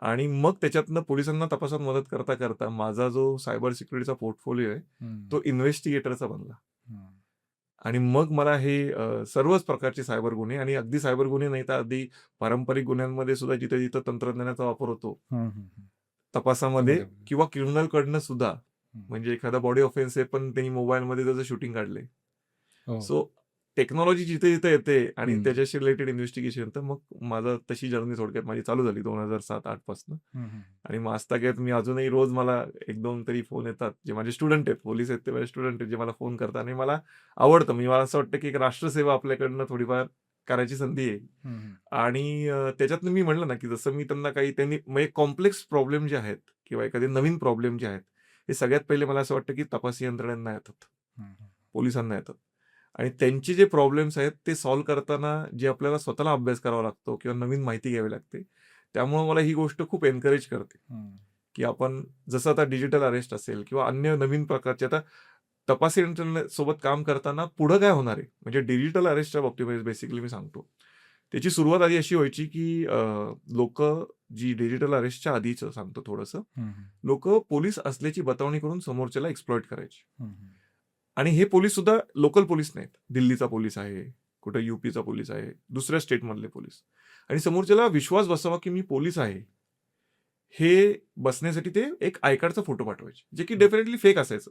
आणि मग त्याच्यातनं पोलिसांना तपासात मदत करता माझा जो सायबर सिक्युरिटीचा पोर्टफोलिओ आहे तो इन्व्हेस्टिगेटरचा बनला. आणि मग मला हे सर्वच प्रकारचे सायबर गुन्हे आणि अगदी सायबर गुन्हे नाही तर अगदी पारंपरिक गुन्ह्यांमध्ये सुद्धा जिथे जिथं तंत्रज्ञानाचा वापर होतो तपासामध्ये किंवा क्रिमिनलकडनं सुद्धा, म्हणजे एखादा बॉडी ऑफेन्स आहे पण त्यांनी मोबाईलमध्ये त्याचं शूटिंग काढले. सो टेक्नॉलॉजी जिथे जिथे येते आणि त्याच्याशी रिलेटेड इन्व्हेस्टिगेशन, तर मग माझं तशी जर्नी थोडक्यात माझी चालू झाली 2007-08 पासून. आणि मग आजतागत मी अजूनही रोज मला 1-2 तरी फोन येतात, जे माझे स्टुडंट आहेत, पोलीस आहेत ते माझे स्टुडंट आहेत, जे मला फोन करतात आणि मला आवडतं. म्हणजे मला असं वाटतं की एक राष्ट्रसेवा आपल्याकडनं थोडीफार करायची संधी आहे. आणि त्याच्यातनं मी म्हणलं ना की जसं मी त्यांना त्यांनी म्हणजे कॉम्प्लेक्स प्रॉब्लेम जे आहेत किंवा एखादे नवीन प्रॉब्लेम जे आहेत, हे सगळ्यात पहिले मला असं वाटतं की तपासी यंत्रणांना येतात, पोलिसांना येतात. आणि त्यांचे जे प्रॉब्लेम्स आहेत ते सॉल्व्ह करताना जे आपल्याला स्वतःला अभ्यास करावा लागतो किंवा नवीन माहिती घ्यावी लागते, त्यामुळे मला ही गोष्ट खूप एनकरेज करते की आपण जसं आता डिजिटल अरेस्ट असेल किंवा अन्य नवीन प्रकारचे आता तपासी यंत्रणेसोबत काम करताना पुढं काय होणार आहे, म्हणजे डिजिटल अरेस्टच्या बाबतीमध्ये बेसिकली मी सांगतो. त्याची सुरुवात आधी अशी व्हायची की लोक जी डिजिटल अरेस्टच्या आधीचं सांगतो थोडंसं, लोक पोलीस असल्याची बतावणी करून समोरच्याला एक्सप्लॉइट करायचे. आणि हे पोलीस सुद्धा लोकल पोलीस नाहीत, दिल्लीचा पोलीस आहे, कुठं यूपीचा पोलीस आहे, दुसऱ्या स्टेटमधले पोलीस. आणि समोरच्याला विश्वास बसावा की मी पोलीस आहे हे बसण्यासाठी ते एक आय कार्डचा फोटो पाठवायचे, जे की डेफिनेटली फेक असायचं.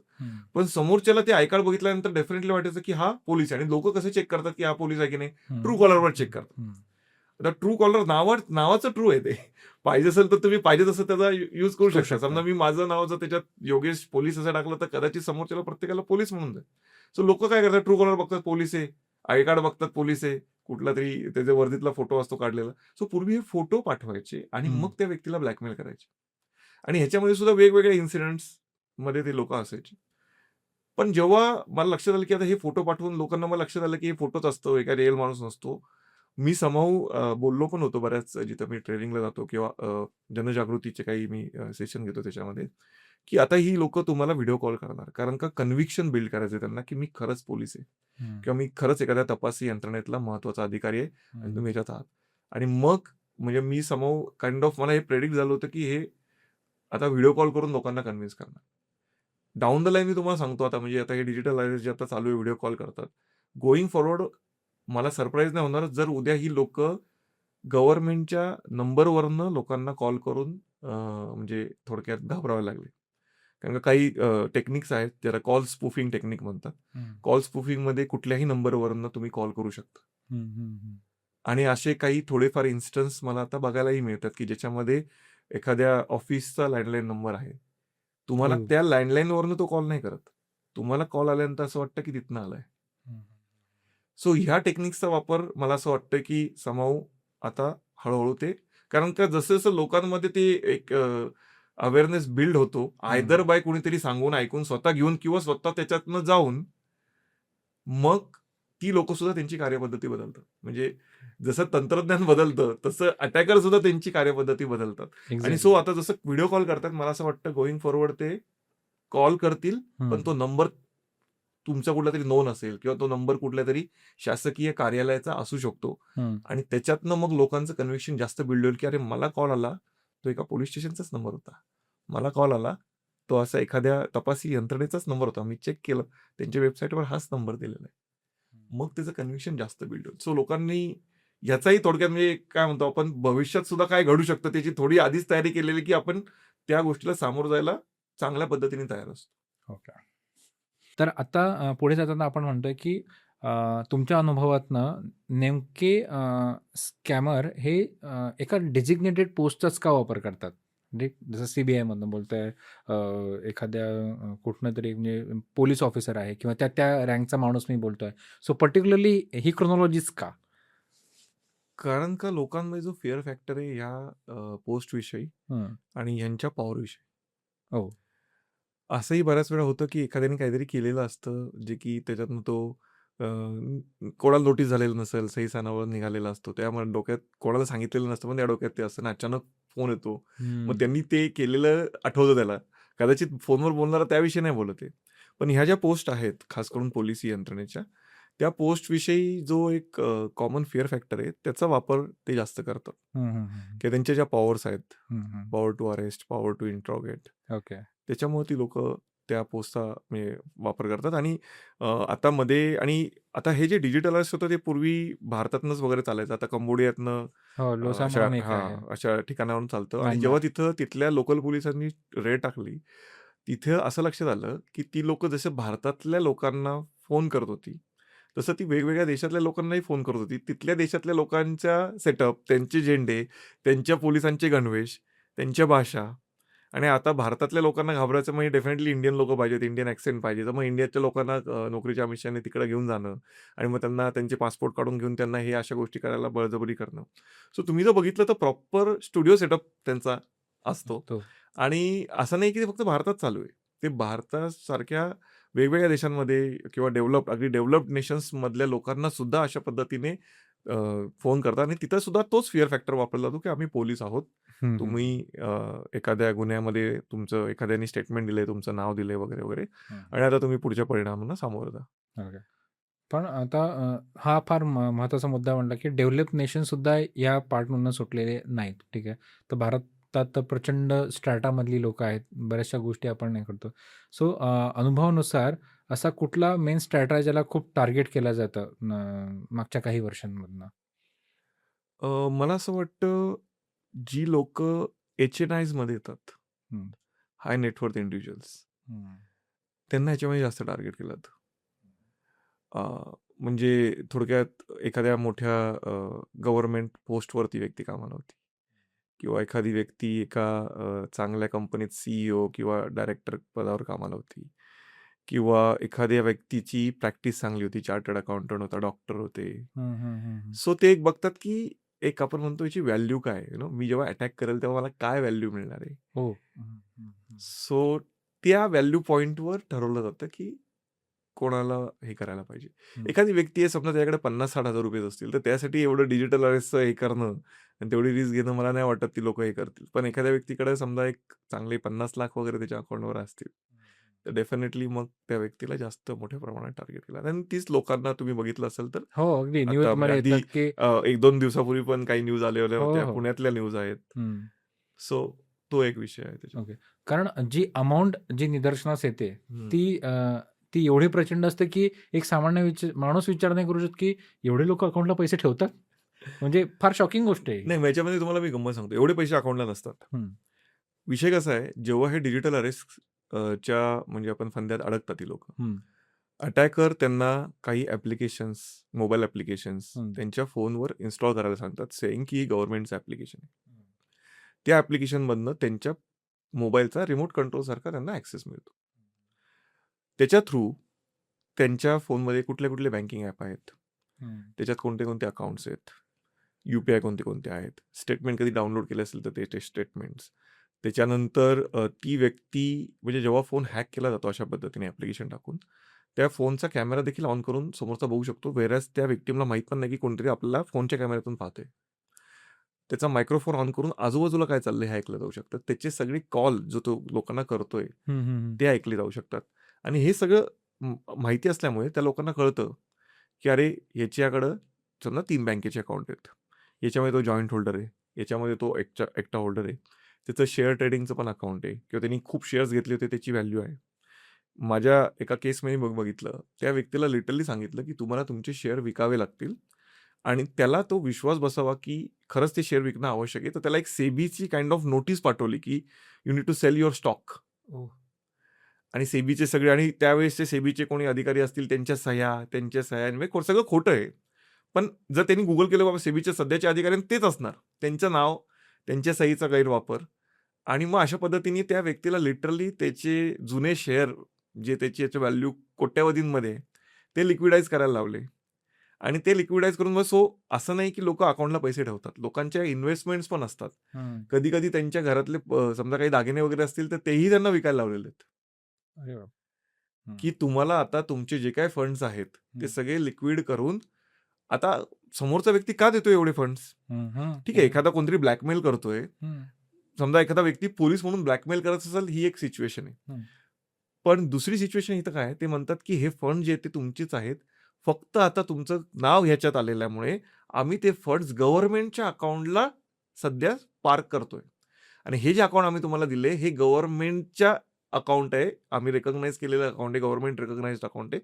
पण समोरच्याला ते आय कार्ड बघितल्यानंतर डेफिनेटली वाटायचं की हा पोलीस आहे. आणि लोक कसे चेक करतात की हा पोलीस आहे की नाही, ट्रू कॉलरवर चेक करतात. आता ट्रू कॉलर नावाचं ट्रू आहे ते, पाहिजे असेल तर तुम्ही पाहिजे तसं त्याचा यूज करू शकता. समजा मी माझं नाव जर त्याच्यात योगेश पोलीस असं टाकलं तर कदाचित समोरच्याला प्रत्येकाला पोलीस म्हणून जाईल. सो लोक काय करतात, ट्रू कॉलर बघतात पोलीस आहे, आय कार्ड बघतात पोलीस आहे, कुठला तरी त्याच्या वर्दीतला फोटो असतो काढलेला. सो पूर्वी हे फोटो पाठवायचे आणि मग त्या व्यक्तीला ब्लॅकमेल करायचे. आणि ह्याच्यामध्ये सुद्धा वेगवेगळ्या इन्सिडेंट्स मध्ये ते लोक असायचे. पण जेव्हा मला लक्षात आलं की आता हे फोटो पाठवून लोकांना मला लक्षात आलं की हे फोटोच असतो, एका रिअल माणूस नसतो. मी समाऊ बोललो पण होतो बऱ्याच जिथं मी ट्रेनिंगला जातो किंवा जनजागृतीचे काही मी सेशन घेतो त्याच्यामध्ये, की आता ही लोक तुम्हाला व्हिडिओ कॉल करणार, कारण का कन्व्हिक्शन बिल्ड करायचं त्यांना की मी खरंच पोलीस आहे किंवा मी खरंच एखाद्या तपासी यंत्रणेतला महत्वाचा अधिकारी आहे आणि तुम्ही याच्यात आहात. आणि मग म्हणजे मी समाऊ काइंड ऑफ मला हे प्रेडिक्ट झालं होतं की हे आता व्हिडिओ कॉल करून लोकांना कन्व्हिन्स करणार. डाऊन द लाईन मी तुम्हाला सांगतो आता, म्हणजे आता हे डिजिटल अरेस्ट जे आता चालू आहे, व्हिडिओ कॉल करतात, गोईंग फॉरवर्ड मला सरप्राईज नाही होणार जर उद्या ही लोक गव्हर्नमेंटच्या नंबरवरनं लोकांना कॉल करून म्हणजे थोडक्यात घाबरावे लागले. कारण का काही टेक्निक्स आहेत ज्याला कॉल स्पूफिंग टेक्निक म्हणतात. कॉल स्पूफिंगमध्ये कुठल्याही नंबरवरनं तुम्ही कॉल करू शकता. आणि असे काही थोडेफार इन्स्टन्स मला आता बघायलाही मिळतात की ज्याच्यामध्ये एखाद्या ऑफिसचा लँडलाईन नंबर आहे, तुम्हाला त्या लँडलाईनवरनं तो कॉल नाही करत, तुम्हाला कॉल आल्यानंतर असं वाटतं की तिथनं आलाय. सो ह्या टेक्निक्सचा वापर मला असं वाटतं की समाऊ आता हळूहळू ते, कारण का जसं जसं लोकांमध्ये ते एक अवेअरनेस बिल्ड होतो, आयदर बाय कुणीतरी सांगून ऐकून स्वतः घेऊन किंवा स्वतः त्याच्यातनं जाऊन, मग ती लोक सुद्धा त्यांची कार्यपद्धती बदलतात. म्हणजे जसं तंत्रज्ञान बदलतं तसं अटॅकर सुद्धा त्यांची कार्यपद्धती बदलतात. आणि सो आता जसं व्हिडिओ कॉल करतात, मला असं वाटतं गोईंग फॉरवर्ड ते कॉल करतील, पण तो नंबर तुमचा कुठला तरी नोन असेल किंवा तो नंबर कुठल्या तरी शासकीय कार्यालयाचा असू शकतो. आणि त्याच्यातनं मग लोकांचं कन्व्हिक्शन जास्त बिल्ड होईल की अरे मला कॉल आला, तो एका पोलीस स्टेशनचाच नंबर होता. मला कॉल आला. तो असा एखाद्या तपासी यंत्रणेचाच नंबर होता. मी चेक केलं. त्यांच्या वेबसाईटवर हाच नंबर दिलेला आहे. मग त्याचं कन्व्हिक्शन जास्त बिल्ड होईल. सो लोकांनी याचाही थोडक्यात म्हणजे काय म्हणतो आपण भविष्यात सुद्धा काय घडू शकतं त्याची थोडी आधीच तयारी केलेली, की आपण त्या गोष्टीला सामोरं जायला चांगल्या पद्धतीने तयार असतो. ओके. तर आता पुढे जाताना आपण म्हणतोय, की तुमच्या अनुभवातनं नेमके स्कॅमर हे एका डेझिग्नेटेड पोस्टचाच का वापर करतात? म्हणजे जसं सीबीआयमधनं बोलताय, एखाद्या कुठनंतरी म्हणजे पोलीस ऑफिसर आहे किंवा त्या रँकचा माणूस मी बोलतोय. सो पर्टिक्युलरली ही क्रोनॉलॉजीच का? कारण का लोकांमध्ये जो फिअर फॅक्टर आहे ह्या पोस्टविषयी हं. आणि ह्यांच्या पॉवरविषयी. हो. असंही बऱ्याच वेळा होतं, की एखाद्याने काहीतरी केलेलं असतं, जे की त्याच्यातनं तो कोणाला नोटीस झालेलं नसेल, सही-सणावर निघालेला असतो. त्यामुळे डोक्यात कोणाला सांगितलेलं नसतं, पण त्या डोक्यात ते असतं आणि अचानक फोन येतो. मग हं. त्यांनी ते केलेलं आठवतं त्याला. कदाचित फोनवर बोलणारा त्याविषयी नाही बोलत आहे. पण ह्या ज्या पोस्ट आहेत, खास करून पोलिसी यंत्रणेच्या, त्या पोस्टविषयी जो एक कॉमन फिअर फॅक्टर आहे, त्याचा वापर ते जास्त करतात. हं, हं, हं. की त्यांच्या ज्या पॉवर्स आहेत, हं, हं. Power to arrest, power to interrogate, okay. त्याच्यामुळे ती लोकं त्या पोस्टचा म्हणजे वापर करतात आणि आता मध्ये आणि आता हे जे डिजिटल अरेस्ट होतं ते पूर्वी भारतातनंच वगैरे चालायचं. आता कंबोडियातनं हो, लोसा अशा म्हणून एक आहे. अशा ठिकाणावरून चालतं आणि जेव्हा म्यानमार. तिथं तिथल्या लोकल पोलिसांनी रेड टाकली, तिथं असं लक्षात आलं, की ती लोकं जसं भारतातल्या लोकांना फोन करत होती, तसं ती वेगवेगळ्या देशातल्या लोकांनाही फोन करत होती. तिथल्या देशातल्या लोकांचा सेटअप, त्यांचे झेंडे, त्यांच्या पोलिसांचे गणवेश, त्यांच्या भाषा आणि आता भारतातल्या लोकांना घाबरायचं म्हणजे डेफिनेटली इंडियन लोकं पाहिजेत, इंडियन ॲक्सेंट पाहिजे. तर मग इंडियाच्या लोकांना नोकरीच्या आमिषाने तिकडे घेऊन जाणं आणि मग त्यांना त्यांचे पासपोर्ट काढून घेऊन त्यांना हे अशा गोष्टी करायला बळजबरी करणं. सो तुम्ही जर बघितलं तर प्रॉपर स्टुडिओ सेटअप त्यांचा असतो तो. आणि असं नाही की ते फक्त भारतात चालू आहे. ते भारतासारख्या वेगवेगळ्या देशांमध्ये किंवा अगदी डेव्हलप्ड नेशन्समधल्या लोकांना सुद्धा अशा पद्धतीने फोन करतात आणि तिथं सुद्धा तोच फिअर फॅक्टर वापरला जातो, की आम्ही पोलीस आहोत. हं, हं. तुम्ही एखाद्या गुन्ह्यामध्ये तुमचं एखाद्याने स्टेटमेंट दिलंय, तुमचं नाव दिलंय वगैरे, वगैरे हं, आणि आता तुम्ही पुढच्या परिणामांना सामोरं जा. ओके. पण आता हा फार महत्त्वाचा मुद्दा म्हटला, की डेव्हलप नेशनसुद्धा या पार्टमधनं सुटलेले नाहीत. ठीक आहे. तर भारतात तर प्रचंड स्ट्रॅटामधली लोकं आहेत. बऱ्याचशा गोष्टी आपण हे करतो. सो अनुभवानुसार असा कुठला मेन स्ट्रॅटा ज्याला खूप टार्गेट केलं जातं मागच्या काही वर्षांमधनं? मला असं वाटतं, जी लोकं एच-एन-आयजमध्ये येतात, हं, हाय नेटवर्थ इंडिव्हिज्युअल्स, हं, त्यांना ह्याच्यामध्ये जास्त टार्गेट केलं जातं. अ, म्हणजे थोडक्यात एखाद्या मोठ्या गव्हर्नमेंट पोस्टवरती व्यक्ती कामाला होती किंवा एखादी व्यक्ती एका चांगल्या कंपनीत सीईओ किंवा डायरेक्टर पदावर कामाला होती किंवा एखाद्या व्यक्तीची प्रॅक्टिस चांगली होती, चार्टर्ड अकाउंटंट होता, डॉक्टर होते. हं, हं, हं, हं. सो ते एक बघतात, की एक आपण म्हणतो याची व्हॅल्यू काय आहे? मी जेव्हा अटॅक करेल तेव्हा मला काय व्हॅल्यू मिळणार आहे? हो. हं, हं, हं. सो त्या व्हॅल्यू पॉइंटवर ठरवलं जातं, की कोणाला हे करायला पाहिजे. हं. एखादी व्यक्ती आहे समजा त्याच्याकडे ₹50,000-60,000 असतील, तर त्यासाठी एवढं डिजिटल अरेस्टचं हे करणं आणि तेवढी रिस्क घेणं मला नाही वाटत ती लोकं हे करतील. पण एखाद्या व्यक्तीकडे समजा एक चांगले 50,00,000 वगैरे त्याच्या अकाउंटवर असतील, तर डेफिनेटली मग त्या व्यक्तीला जास्त मोठ्या प्रमाणात टार्गेट केलं आणि तीच लोकांना तुम्ही बघितलं असेल तर हो, अगदी आता म्हणजे न्यूजमध्ये अगदी येतात, की 1-2 दिवसापूर्वी पण काही न्यूज आलेल्या हो, होत्या. हो. पुण्यातल्या न्यूज आहेत. हं. सो तो एक विषय आहे त्याच्यात. ओके. कारण जी अमाउंट जी निदर्शनास येते, हं. ती ती एवढी प्रचंड असते, की एक सामान्य माणूस विचार नाही करू शकत, की एवढे लोकं अकाउंटला पैसे ठेवतात? म्हणजे फार शॉकिंग गोष्ट आहे ही. नाही, ह्याच्यामध्ये तुम्हाला मी गंमत सांगतो. एवढे पैसे अकाउंटला नसतात. हं, विषय कसा आहे, जेव्हा हे डिजिटल अरेस्ट च्या म्हणजे आपण फंद्यात अडकतात ती लोकं. हं, अटॅकर त्यांना काही ॲप्लिकेशन्स, मोबाईल ॲप्लिकेशन्स हं. त्यांच्या फोनवर इन्स्टॉल करायला सांगतात, सेइंग की ही गव्हर्नमेंटचं ॲप्लिकेशन आहे. त्या ॲप्लिकेशनमधनं त्यांच्या मोबाईलचा रिमोट कंट्रोलसारखा त्यांना ॲक्सेस मिळतो. त्याच्या थ्रू त्यांच्या फोनमध्ये कुठले-कुठले बँकिंग ॲप आहेत, हं, त्याच्यात कोणते-कोणते अकाउंट्स आहेत, यू-पी-आय कोणते-कोणते आहेत, स्टेटमेंट कधी डाउनलोड केले असेल तर ते स्टेटमेंट्स. त्याच्यानंतर ती व्यक्ती म्हणजे जेव्हा फोन हॅक केला जातो अशा पद्धतीने ॲप्लिकेशन टाकून, त्या फोनचा कॅमेरा देखील ऑन करून समोरचा बघू शकतो. व्हेअरएज त्या व्हिक्टिमला माहीत पण नाही की कोणतरी आपल्याला फोनच्या कॅमेऱ्यातून पाहतंय. त्याचा मायक्रोफोन ऑन करून आजूबाजूला काय चाललंय हे ऐकलं जाऊ शकतं. त्याचे सगळे कॉल जो तो लोकांना करतोय, हं, हं, हं. ते ऐकले जाऊ शकतात. आणि हे सगळं माहिती असल्यामुळे त्या लोकांना कळतं, की अरे याच्याकडं समजा 3 बँकेचे अकाउंट आहेत. याच्यामध्ये तो जॉइंट होल्डर आहे. याच्यामध्ये तो एकटा होल्डर आहे. त्याचं शेअर ट्रेडिंगचं पण अकाउंट आहे किंवा त्यांनी खूप शेअर्स घेतले होते त्याची व्हॅल्यू आहे. माझ्या एका केसमध्ये बघितलं, त्या व्यक्तीला लिटरली सांगितलं, की तुम्हाला तुमचे शेअर विकावे लागतील आणि त्याला तो विश्वास बसावा, की खरंच ते शेअर विकणं आवश्यक आहे. तर त्याला एक सेबीची काइंड ऑफ नोटीस पाठवली, की you need to sell your stock. Oh! आणि सेबीचे सगळे आणि त्यावेळेसचे सेबीचे कोणी अधिकारी असतील त्यांच्या सह्या म्हणजे सगळं खोटं आहे. पण जर त्यांनी Google केलं बाबा सेबीचे सध्याचे अधिकारी आणि तेच असणार. त्यांचं नाव, त्यांच्या सहीचा गैरवापर आणि मग अशा पद्धतीने त्या व्यक्तीला लिटरली त्याचे जुने शेअर जे त्याची याची व्हॅल्यू कोट्यवधींमध्ये आहे, ते लिक्विडाइज करायला लावले. आणि ते लिक्विडाइज करून मग असं नाही की लोकं अकाउंटला पैसे ठेवतात. लोकांच्या इन्व्हेस्टमेंट्स पण असतात. हं. कधी-कधी त्यांच्या घरातले समजा काही दागिने वगैरे असतील, तर तेही त्यांना विकायला लावलेले आहेत. अरे बाप! हं, की तुम्हाला आता तुमचे जे काही फंड्स आहेत, ते हं. सगळे लिक्विड करून आता समोरचा व्यक्ती का देतोय एवढे फंड्स? हं, हं. ठीक आहे, एखादा कोणतरी ब्लॅकमेल करतोय. हं, समजा एखादा व्यक्ती पोलीस म्हणून ब्लॅकमेल करत असेल, ही एक सिच्युएशन आहे. हं. पण दुसरी सिच्युएशन इथं काय आहे, ते म्हणतात की हे फंड जे आहेत ते तुमचेच आहेत. फक्त आता तुमचं नाव ह्याच्यात आलेल्यामुळे आम्ही ते फंड्स गव्हर्नमेंटच्या अकाउंटला सध्या पार्क करतोय. आणि हे जे अकाउंट आम्ही तुम्हाला दिले, हे गव्हर्नमेंटच्या अकाउंट आहे. आम्ही रिकॉग्नाइज केलेलं अकाउंट आहे. गव्हर्नमेंट रिकॉग्नाइज्ड अकाउंट आहे.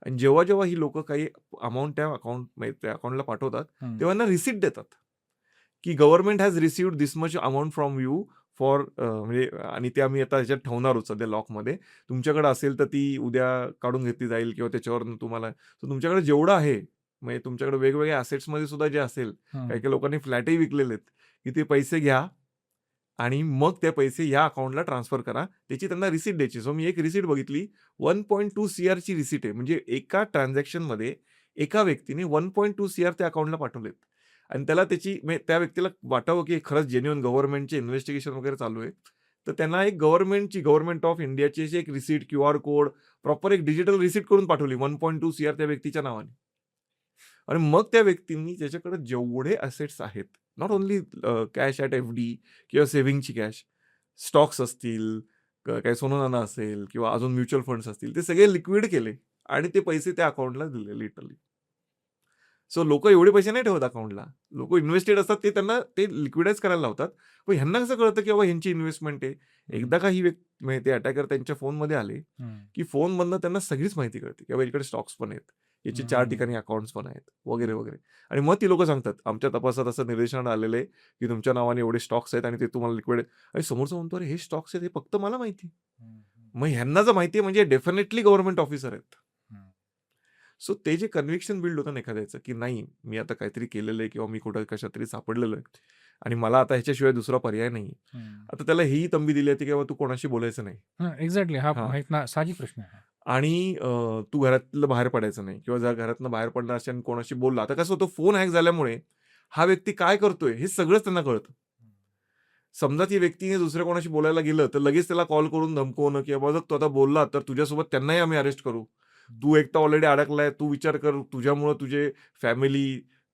आणि जेव्हा ही लोकं काही अमाउंट त्या अकाउंटला पाठवतात, हं. तेव्हा त्यांना रिसीट देतात. की government has received this much amount from you for म्हणजे आणि ते आम्ही आता ह्याच्यात ठेवणार आहोत सध्या लॉकमध्ये. तुमच्याकडे असेल तर ती उद्या काढून घेतली जाईल किंवा त्याच्यावरून तुम्हाला तुमच्याकडे जेवढं आहे, म्हणजे तुमच्याकडे वेगवेगळ्या असेट्समध्ये सुद्धा जे असेल, हं. काही-काही लोकांनी फ्लॅटही विकलेले आहेत, की ते पैसे घ्या आणि मग ते पैसे या अकाउंटला ट्रान्सफर करा. त्याची त्यांना रिसीट द्यायची. सो मी एक रिसीट बघितली 1.2 सीआरची रिसीट आहे. म्हणजे एका ट्रान्झॅक्शनमध्ये एका व्यक्तीने 1.2 सीआर त्या अकाउंटला पाठवलेत. आणि त्याला म्हणजे त्या व्यक्तीला वाटावं की खरंच जेन्युइन गव्हर्नमेंटचे इन्व्हेस्टिगेशन वगैरे चालू आहे. तर त्यांना एक गव्हर्नमेंट ऑफ इंडियाची अशी एक रिसीट, क्यूआर कोड, प्रॉपर एक डिजिटल रिसीट करून पाठवली 1.2 सीआर त्या व्यक्तीच्या नावाने. आणि मग त्या व्यक्तींनी त्याच्याकडे जेवढे असेट्स आहेत, not only cash at FD किंवा सेव्हिंगची कॅश, स्टॉक्स असतील, काही सोनं-नाणं असेल किंवा अजून म्युच्युअल फंड्स असतील, ते सगळे लिक्विड केले आणि ते पैसे त्या अकाउंटला दिले लिटरली. सो लोकं एवढे पैसे नाही ठेवत अकाउंटला. लोकं इन्व्हेस्टेड असतात ते त्यांना ते लिक्विडाइज करायला लावतात. पण ह्यांना कसं कळतं की बाबा ह्यांची इन्व्हेस्टमेंट आहे. एकदा का ही म्हणजे ते अटॅकर त्यांच्या फोनमध्ये आले, हं. की फोनमधनं त्यांना सगळीच माहिती कळते, की बाबा याच्याकडे स्टॉक्स पण आहेत. याचे 4 हं. ठिकाणी अकाउंट्स पण आहेत, वगैरे, वगैरे. आणि मग ती लोकं सांगतात, "आमच्या तपासात असं निदर्शनास आलेलं आहे, की तुमच्या नावाने एवढे स्टॉक्स आहेत आणि ते तुम्हाला लिक्विड" आणि समोरचा म्हणतो, "अरे हे स्टॉक्स आहेत हे फक्त मला माहिती." हं, हं. मग ह्यांना जर माहिती आहे म्हणजे डेफिनेटली गव्हर्नमेंट ऑफिसर आहेत. हं. सो ते जे कन्व्हिक्शन बिल्ड होतं ना एखाद्याचं, की नाही मी आता काहीतरी केलेलं आहे किंवा मी कुठं कशातरी सापडलेलो आहे आणि मला आता ह्याच्याशिवाय दुसरा पर्याय नाही. हं. आता त्याला ही तंबी दिली होती, की बाबा तू कोणाशी बोलायचं नाही. हां, एक्झॅक्टली. हा हां. माहीत ना साहजिक प्रश्न आहे हा. आणि तू घरातलं बाहेर पडायचं नाही किंवा जर घरातनं बाहेर पडणार असेल आणि कोणाशी बोलला, आता कसं होतं फोन हॅक झाल्यामुळे हा व्यक्ती काय करतोय हे सगळंच त्यांना कळतं. समजा ती व्यक्तीने दुसऱ्या कोणाशी बोलायला गेलं, तर लगेच त्याला कॉल करून धमकवणं, की "बाबा जर तू आता बोलला, तर तुझ्यासोबत त्यांनाही आम्ही अरेस्ट करू. तू एकटा ऑलरेडी अडकलाय. तू विचार कर, तुझ्यामुळं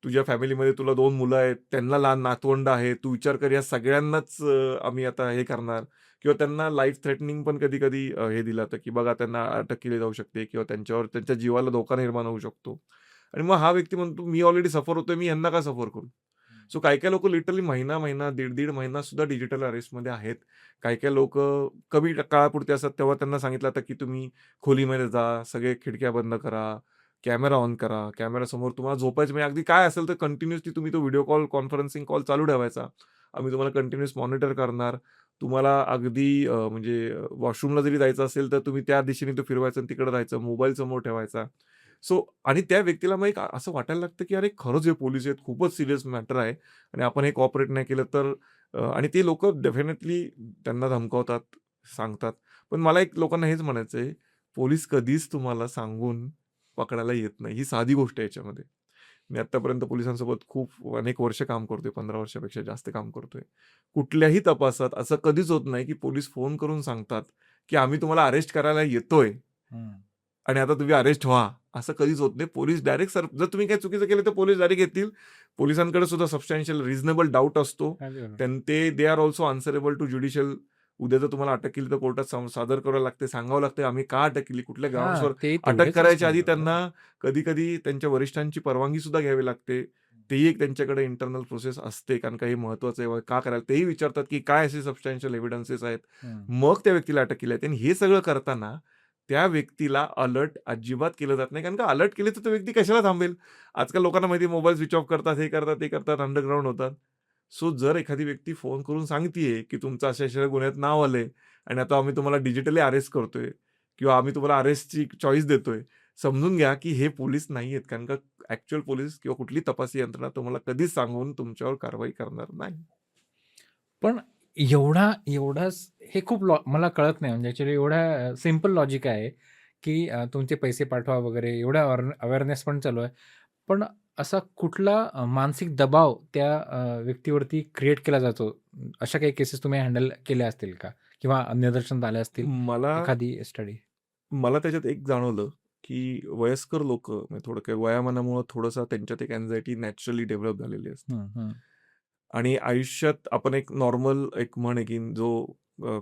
तुझ्या फॅमिलीमध्ये तुला 2 मुलं आहेत, त्यांना लहान नातवंड आहे. तू विचार कर, या सगळ्यांनाच आम्ही आता हे करणार." किंवा त्यांना लाईफ थ्रेटनिंग पण कधी-कधी हे दिलं जातं, की बघा त्यांना अटक केली जाऊ शकते किंवा त्यांच्या जीवाला धोका निर्माण होऊ शकतो. आणि मग हा व्यक्ती म्हणतो, "मी ऑलरेडी सफर होतोय, मी ह्यांना का सफर करू?" सो काही-काही लोकं लिटरली महिना-महिना, दीड-दीड महिना सुद्धा डिजिटल अरेस्टमध्ये आहेत. काही-काही लोकं कमी काळापुरते असतात, तेव्हा त्यांना सांगितलं जातं, की तुम्ही खोलीमध्ये जा, सगळे खिडक्या बंद करा, कॅमेरा ऑन करा. कॅमेरासमोर तुम्हाला झोपायचं म्हणजे अगदी काय असेल तर कंटिन्युअसली तुम्ही तो व्हिडिओ कॉल, कॉन्फरन्सिंग कॉल चालू ठेवायचा. आम्ही तुम्हाला कंटिन्युअस मॉनिटर करणार. तुम्हाला अगदी म्हणजे वॉशरूमला जरी जायचं असेल, तर तुम्ही त्या दिशेने तो फिरवायचा आणि तिकडे जायचं. मोबाईल समोर ठेवायचा. सो आणि त्या व्यक्तीला मग एक असं वाटायला लागतं, की अरे खरंच हे पोलीस आहेत, खूपच सीरियस मॅटर आहे आणि आपण हे कोऑपरेट नाही केलं तर आणि ते लोकं डेफिनेटली त्यांना धमकावतात, सांगतात. पण मला एक लोकांना हेच म्हणायचं आहे, पोलीस कधीच तुम्हाला सांगून पकडायला येत नाही. ही साधी गोष्ट आहे याच्यामध्ये. मी आत्तापर्यंत पोलिसांसोबत खूप अनेक वर्ष काम करतोय, 15 वर्षापेक्षा जास्त काम करतोय. कुठल्याही तपासात असं कधीच होत नाही, की पोलीस फोन करून सांगतात, की आम्ही तुम्हाला अरेस्ट करायला येतोय. हं. आणि आता तुम्ही अरेस्ट व्हा. असं कधीच होत नाही. पोलीस डायरेक्ट जर तुम्ही काही चुकीचं केलं तर पोलीस डायरेक्ट येतील. पोलिसांकडे सुद्धा सबस्टॅन्शियल रिझनेबल डाउट असतो. अगदी बरोबर. They are also answerable to judicial. उद्या जर तुम्हाला अटक केली तर कोर्टात सादर करावं लागते, सांगावं लागतं आम्ही का अटक केली, कुठल्या हां, ग्राउंड्सवर. ते अटक तेवढेच करायच्या असतं. आधी बरोबर. त्यांना कधी-कधी त्यांच्या वरिष्ठांची परवानगी सुद्धा घ्यावी लागते. तेही एक त्यांच्याकडे इंटरनल प्रोसेस असते, कारण का हे महत्वाचं आहे, का करायला तेही विचारतात, की काय असे सबस्टॅन्शियल एव्हिडन्सेस आहेत. मग त्या व्यक्तीला अटक केली जाते आणि हे सगळं करताना त्या व्यक्तीला अलर्ट अजिबात केलं जात नाही, कारण का अलर्ट केले तर तो व्यक्ती कशाला थांबेल. आजकाल लोकांना माहिती मोबाईल स्विच ऑफ करतात, हे करतात, ते करतात, अंडरग्राऊंड होतात. सो जर एखादी व्यक्ती फोन करून सांगतीये, की तुमचं अशा गुन्ह्यात नाव आलंय आणि आता आम्ही तुम्हाला डिजिटली अरेस्ट करतोय किंवा आम्ही तुम्हाला अरेस्टची चॉईस देतोय, समजून घ्या की हे पोलीस नाहीयेत, कारण का ऍक्च्युअल पोलीस किंवा कुठली तपासी यंत्रणा तुम्हाला कधीच सांगून तुमच्यावर कारवाई करणार नाही. पण एवढाच हे खूप मला कळत नाही, म्हणजे ॲक्चुअली एवढा सिंपल लॉजिक आहे, की तुमचे पैसे पाठवा वगैरे एवढा अवेअरनेस पण चालू आहे. पण असा कुठला मानसिक दबाव त्या व्यक्तीवरती क्रिएट केला जातो? अशा काही केसेस तुम्ही हँडल केल्या असतील का? किंवा निदर्शनात आल्या असतील? मला एखादी स्टडी? मला त्याच्यात एक जाणवलं, की वयस्कर लोकं म्हणजे थोडं काही वयामानामुळं थोडंसं त्यांच्यात एक अँक्झायटी नॅचरली डेव्हलप झालेली असते. आणि आयुष्यात आपण एक नॉर्मल एक म्हण आहे, की जो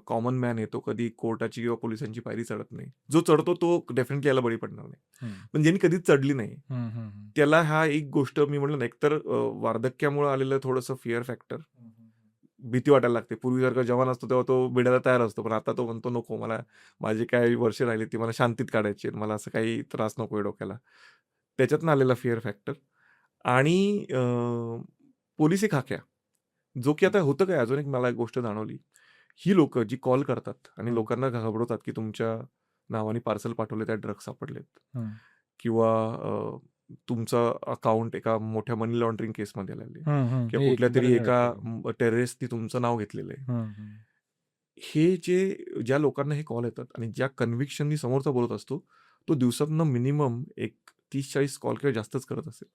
कॉमन मॅन आहे तो कधी कोर्टाची किंवा पोलिसांची पायरी चढत नाही. जो चढतो तो डेफिनेटली याला बळी पडणार नाही. पण ज्यांनी कधीच चढली नाही, त्याला हा एक गोष्ट मी म्हटलं ना, एकतर वार्धक्यामुळे आलेलं थोडंसं फिअर फॅक्टर, भीती वाटायला लागते. पूर्वीसारखा जवान असतो तेव्हा तो भिडायला तयार असतो. पण आता तो म्हणतो, "नको, मला माझी काही वर्ष राहिली ती मला शांतीत काढायची आहेत. मला असं काही त्रास नकोय डोक्याला." त्याच्यातनं आलेला फिअर फॅक्टर आणि पोलिसी खाक्या, जो की आता होतं काय, अजून एक मला एक गोष्ट जाणवली. ही लोकं जी कॉल करतात आणि लोकांना घाबरवतात, की तुमच्या नावाने पार्सल पाठवले, त्यात ड्रग्ज सापडलेत किंवा तुमचं अकाउंट एका मोठ्या मनी लॉन्ड्रिंग केसमध्ये आलेलं आहे किंवा हे कुठल्यातरी बरेच एका वेळा टेररिस्टनी तुमचं नाव घेतलेलं आहे. हे ज्या लोकांना हे कॉल येतात आणि ज्या कन्व्हिक्शननी समोरचा बोलत असतो, तो दिवसातनं मिनिमम एक 30-40 कॉल किंवा जास्तच करत असेल.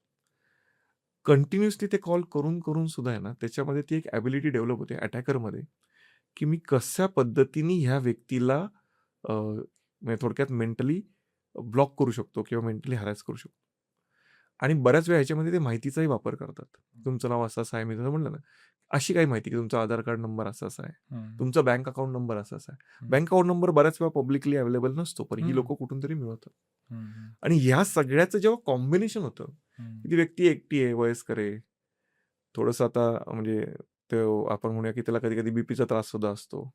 कंटिन्युअसली ते कॉल करून सुद्धा आहे ना, त्याच्यामध्ये ती एक ॲबिलिटी डेव्हलप होते अटॅकरमध्ये, की मी कशा पद्धतीने ह्या व्यक्तीला म्हणजे थोडक्यात मेंटली ब्लॉक करू शकतो किंवा मेंटली हॅरॅस करू शकतो. आणि बऱ्याच वेळा ह्याच्यामध्ये ते माहितीचाही वापर करतात. तुमचं नाव असं-असं आहे, मी जसं म्हटलं ना, अशी काही माहिती, की तुमचा आधार कार्ड नंबर असा-असा आहे, तुमचा बँक अकाउंट नंबर असा-असा आहे. बँक अकाउंट नंबर बऱ्याच वेळा पब्लिकली अवेलेबल नसतो, पण ही लोकं कुठून तरी मिळवतात. आणि ह्या सगळ्याचं जेव्हा कॉम्बिनेशन होतं, की ती व्यक्ती एकटी आहे, वयस्कर आहे, थोडंसं आता म्हणजे तो आपण म्हणूया, की त्याला कधी-कधी बीपीचा त्रास सुद्धा असतो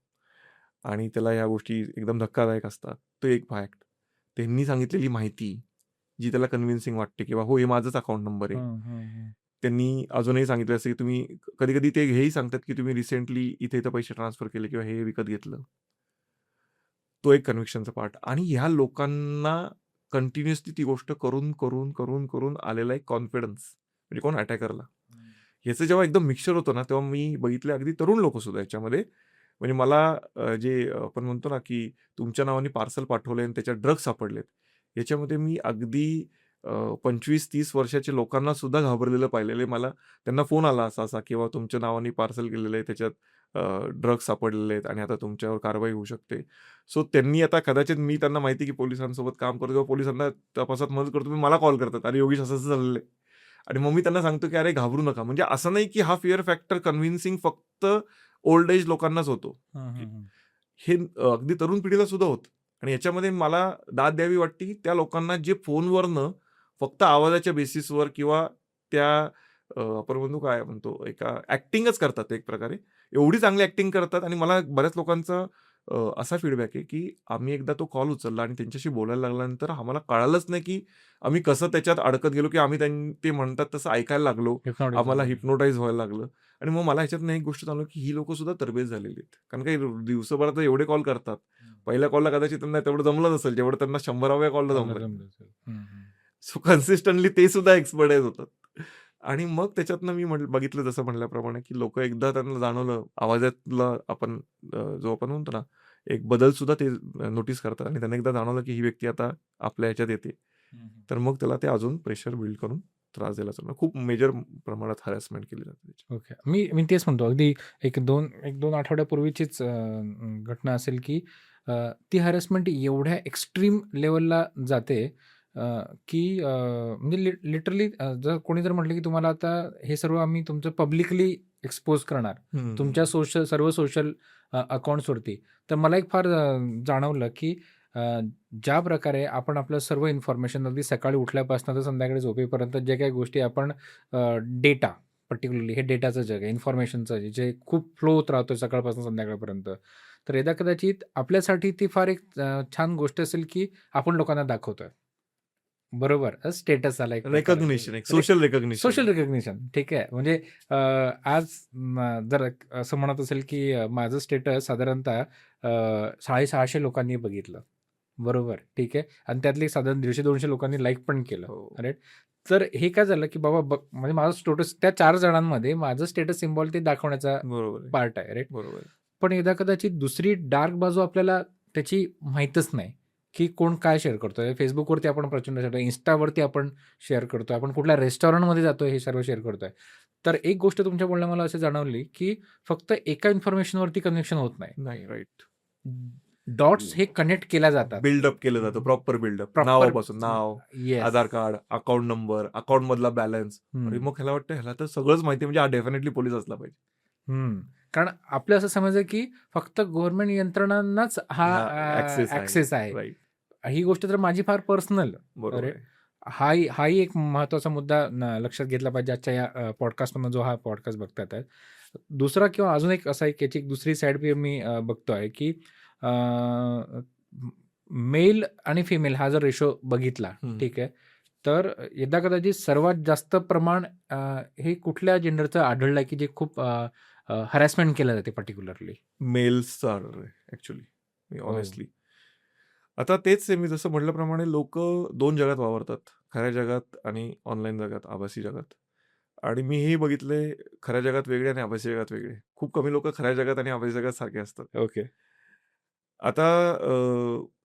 आणि त्याला ह्या गोष्टी एकदम धक्कादायक असतात. तो एक फॅक्ट. त्यांनी सांगितलेली माहिती, जी त्याला कन्व्हिन्सिंग वाटते किंवा हो, हे माझाच अकाउंट नंबर आहे. त्यांनी अजूनही सांगितलं असतं, की तुम्ही कधी-कधी ते हेही सांगतात, की तुम्ही रिसेंटली इथे-इथे पैसे ट्रान्सफर केले किंवा हे विकत घेतलं. तो एक कन्व्हिक्शनचा पार्ट आणि ह्या लोकांना कंटिन्युअसली ती गोष्ट करून आलेला एक कॉन्फिडन्स म्हणजे कोण अटॅकरला. ह्याचं जेव्हा एकदम मिक्सचर होतं ना, तेव्हा मी बघितले अगदी तरुण लोकं सुद्धा याच्यामध्ये. म्हणजे मला जे आपण म्हणतो ना, की तुमच्या नावाने पार्सल पाठवले आणि त्याच्यात ड्रग्ज सापडलेत. याच्यामध्ये मी अगदी 25-30 वर्षाच्या लोकांना सुद्धा घाबरलेलं पाहिलेलं आहे. मला त्यांना फोन आला असा-असा किंवा तुमच्या नावाने पार्सल केलेलं आहे, त्याच्यात ड्रग्ज सापडलेले आहेत आणि आता तुमच्यावर कारवाई होऊ शकते. सो त्यांनी आता कदाचित मी त्यांना माहिती की पोलिसांसोबत काम करतो किंवा पोलिसांना तपासात मदत करतो. मी मला कॉल करतात, "अरे योगेश असं-असं झालेलं आहे." आणि मग मी त्यांना सांगतो की "अरे घाबरू नका." म्हणजे असं नाही की हा फिअर फॅक्टर कन्व्हिन्सिंग फक्त ओल्ड एज लोकांनाच होतो. की हे अगदी तरुण पिढीला सुद्धा होतं. आणि याच्यामध्ये मला दाद द्यावी वाटते की त्या लोकांना जे फोनवरनं फक्त आवाजाच्या बेसिसवर किंवा त्या आपण म्हणतो काय म्हणतो एका ॲक्टिंगच करतात एक प्रकारे. एवढी चांगली ॲक्टिंग करतात आणि मला बऱ्याच लोकांचा असा फीडबॅक आहे, की आम्ही एकदा तो कॉल उचलला आणि त्यांच्याशी बोलायला लागल्यानंतर आम्हाला कळालंच नाही, की आम्ही कसं त्याच्यात अडकत गेलो, की आम्ही ते म्हणतात तसं ऐकायला लागलो. आम्हाला हिप्नोटाईज व्हायला लागलं आणि मग मला ह्याच्यातनं एक गोष्ट जाणवली, की ही लोकं सुद्धा तरबेज झालेली आहेत. कारण काही दिवसभरात एवढे कॉल करतात. पहिल्या कॉलला कदाचित त्यांना तेवढं जमलं नसेल, जेवढं त्यांना 100व्या कॉलला जमलं. सो कन्सिस्टंटली ते सुद्धा एक्सपर्टाईज होतात. आणि मग त्याच्यातनं मी बघितलं जसं म्हणल्याप्रमाणे, की लोकं एकदा त्यांना जाणवलं आवाजातला आपण जो आपण म्हणतो ना, एक बदल सुद्धा ते नोटीस करतात आणि त्यांना एकदा जाणवलं, की ही व्यक्ती आता आपल्या ह्याच्यात येते. तर मग त्याला ते अजून प्रेशर बिल्ड करून त्रास द्यायला चालू. खूप मेजर प्रमाणात हॅरॅसमेंट केली जाते त्याची. ओके. मी तेच म्हणतो अगदी 1-2 आठवड्यापूर्वीचीच घटना असेल, की ती हॅरॅसमेंट एवढ्या एक्स्ट्रीम लेव्हलला जाते, की म्हणजे लिटरली जर कोणी जर म्हटलं, की तुम्हाला आता हे सर्व आम्ही तुमचं पब्लिकली एक्सपोज करणार, तुमच्या सर्व सोशल अकाउंट्सवरती. तर मला एक फार जाणवलं, की ज्या प्रकारे आपण आपलं सर्व इन्फॉर्मेशन अगदी सकाळी उठल्यापासून तर संध्याकाळी झोपेपर्यंत जे काही गोष्टी आपण डेटा पर्टिक्युलरली हे डेटाचं जग आहे, इन्फॉर्मेशनचं जे खूप फ्लो होत राहतो सकाळपासून संध्याकाळपर्यंत. तर एकदा कदाचित आपल्यासाठी ती फार एक छान गोष्ट असेल, की आपण लोकांना दाखवतोय. बरोबर. स्टेटस आला एक प्रकार. रेकॉग्निशन, एक सोशल रेकॉग्निशन. Social recognition. ठीक आहे. म्हणजे आज जर असं म्हणत असेल, की माझं स्टेटस साधारणतः 650 लोकांनी बघितलं. बरोबर. ठीक आहे. आणि त्यातले साधारण 150-200 लोकांनी लाईक पण केलं. हो. राइट. तर हे काय झालं, की बाबा बघ म्हणजे माझं स्टेटस त्या 4 जणांमध्ये माझं स्टेटस सिम्बॉल ते दाखवण्याचा बरोबर आहे. पार्ट आहे. राइट. बरोबर आहे. पण एकदा कदाचित दुसरी डार्क बाजू आपल्याला त्याची माहीतच नाही, की कोण काय शेअर करतोय. Facebookवरती आपण प्रचंड शेअर Instaवरती आपण शेअर करतोय. आपण कुठल्या रेस्टॉरंटमध्ये जातोय हे सर्व शेअर करतोय. तर एक गोष्ट तुमच्या बोलण्यात मला अशी जाणवली, की फक्त एका इन्फॉर्मेशनवरती कनेक्शन होत नाही. नाही, राइट. डॉट्स हे कनेक्ट केल्या जातात. बिल्डअप केलं जातं, प्रॉपर बिल्डअप. प्रॉपर नावापासून नाव, येस. आधार कार्ड, अकाउंट नंबर, अकाउंट मधला बॅलन्स. आणि मग ह्याला वाटतं ह्याला तर सगळंच माहिती आहे, म्हणजे हा डेफिनेटली पोलीस असला पाहिजे. कारण आपलं असं समजायचं, की फक्त गव्हर्नमेंट यंत्रणांनाच हा ॲक्सेस आहे. राईट. ही गोष्ट तर माझी फार पर्सनल. बरोबर आहे. हाही एक महत्त्वाचा मुद्दा लक्षात घेतला पाहिजे आजच्या या पॉडकास्टमधून जो हा पॉडकास्ट बघतात आहेत. दुसरा किंवा अजून एक असा एक याची एक दुसरी साईड मी बघतोय, की मेल आणि फिमेल हा जर रेशो बघितला, ठीक आहे. तर यदा कदाचित सर्वात जास्त प्रमाण हे कुठल्या जेंडरचं आढळलंय, की जे खूप हॅरॅसमेंट केलं जाते पर्टिक्युलरली? मेल्सचा actually, honestly. आता तेच आहे, मी जसं म्हटल्याप्रमाणे लोक 2 जगात वावरतात, खऱ्या जगात आणि ऑनलाईन जगात, आभासी जगात. आणि मी हे बघितलंय, खऱ्या जगात वेगळे आणि आभासी जगात वेगळे. खूप कमी लोक खऱ्या जगात आणि आभासी जगात सारखे असतात. ओके. आता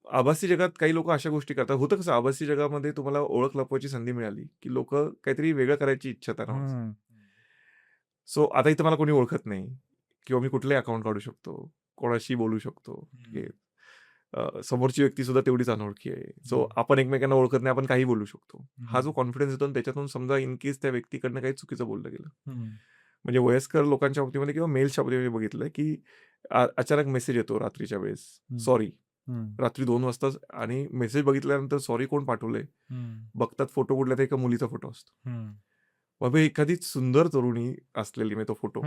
आभासी जगात काही लोक अशा गोष्टी करतात. होतं कसं, आभासी जगामध्ये तुम्हाला ओळख लपवायची संधी मिळाली, की लोक काहीतरी वेगळं करायची इच्छा त्यांना. सो आता इथं मला कोणी ओळखत नाही, किंवा मी कुठलंही अकाउंट काढू शकतो, कोणाशी बोलू शकतो. समोरची व्यक्ती सुद्धा तेवढीच अनोळखी आहे. सो आपण एकमेकांना ओळखत नाही, आपण काही बोलू शकतो. हा जो कॉन्फिडन्स येतो, त्याच्यातून समजा इन केस त्या व्यक्तीकडनं काही चुकीचं बोललं गेलं, म्हणजे वयस्कर लोकांच्या बाबतीमध्ये किंवा मेल्सच्या बाबतीमध्ये बघितलंय, की अचानक मेसेज येतो रात्रीच्या वेळेस, सॉरी, रात्री 2 वाजता. आणि मेसेज बघितल्यानंतर सॉरी कोण पाठवलंय बघतात, फोटो कुठल्या तरी एका मुलीचा फोटो असतो. बाबा एखादी सुंदर तरुणी असलेली, मी तो फोटो,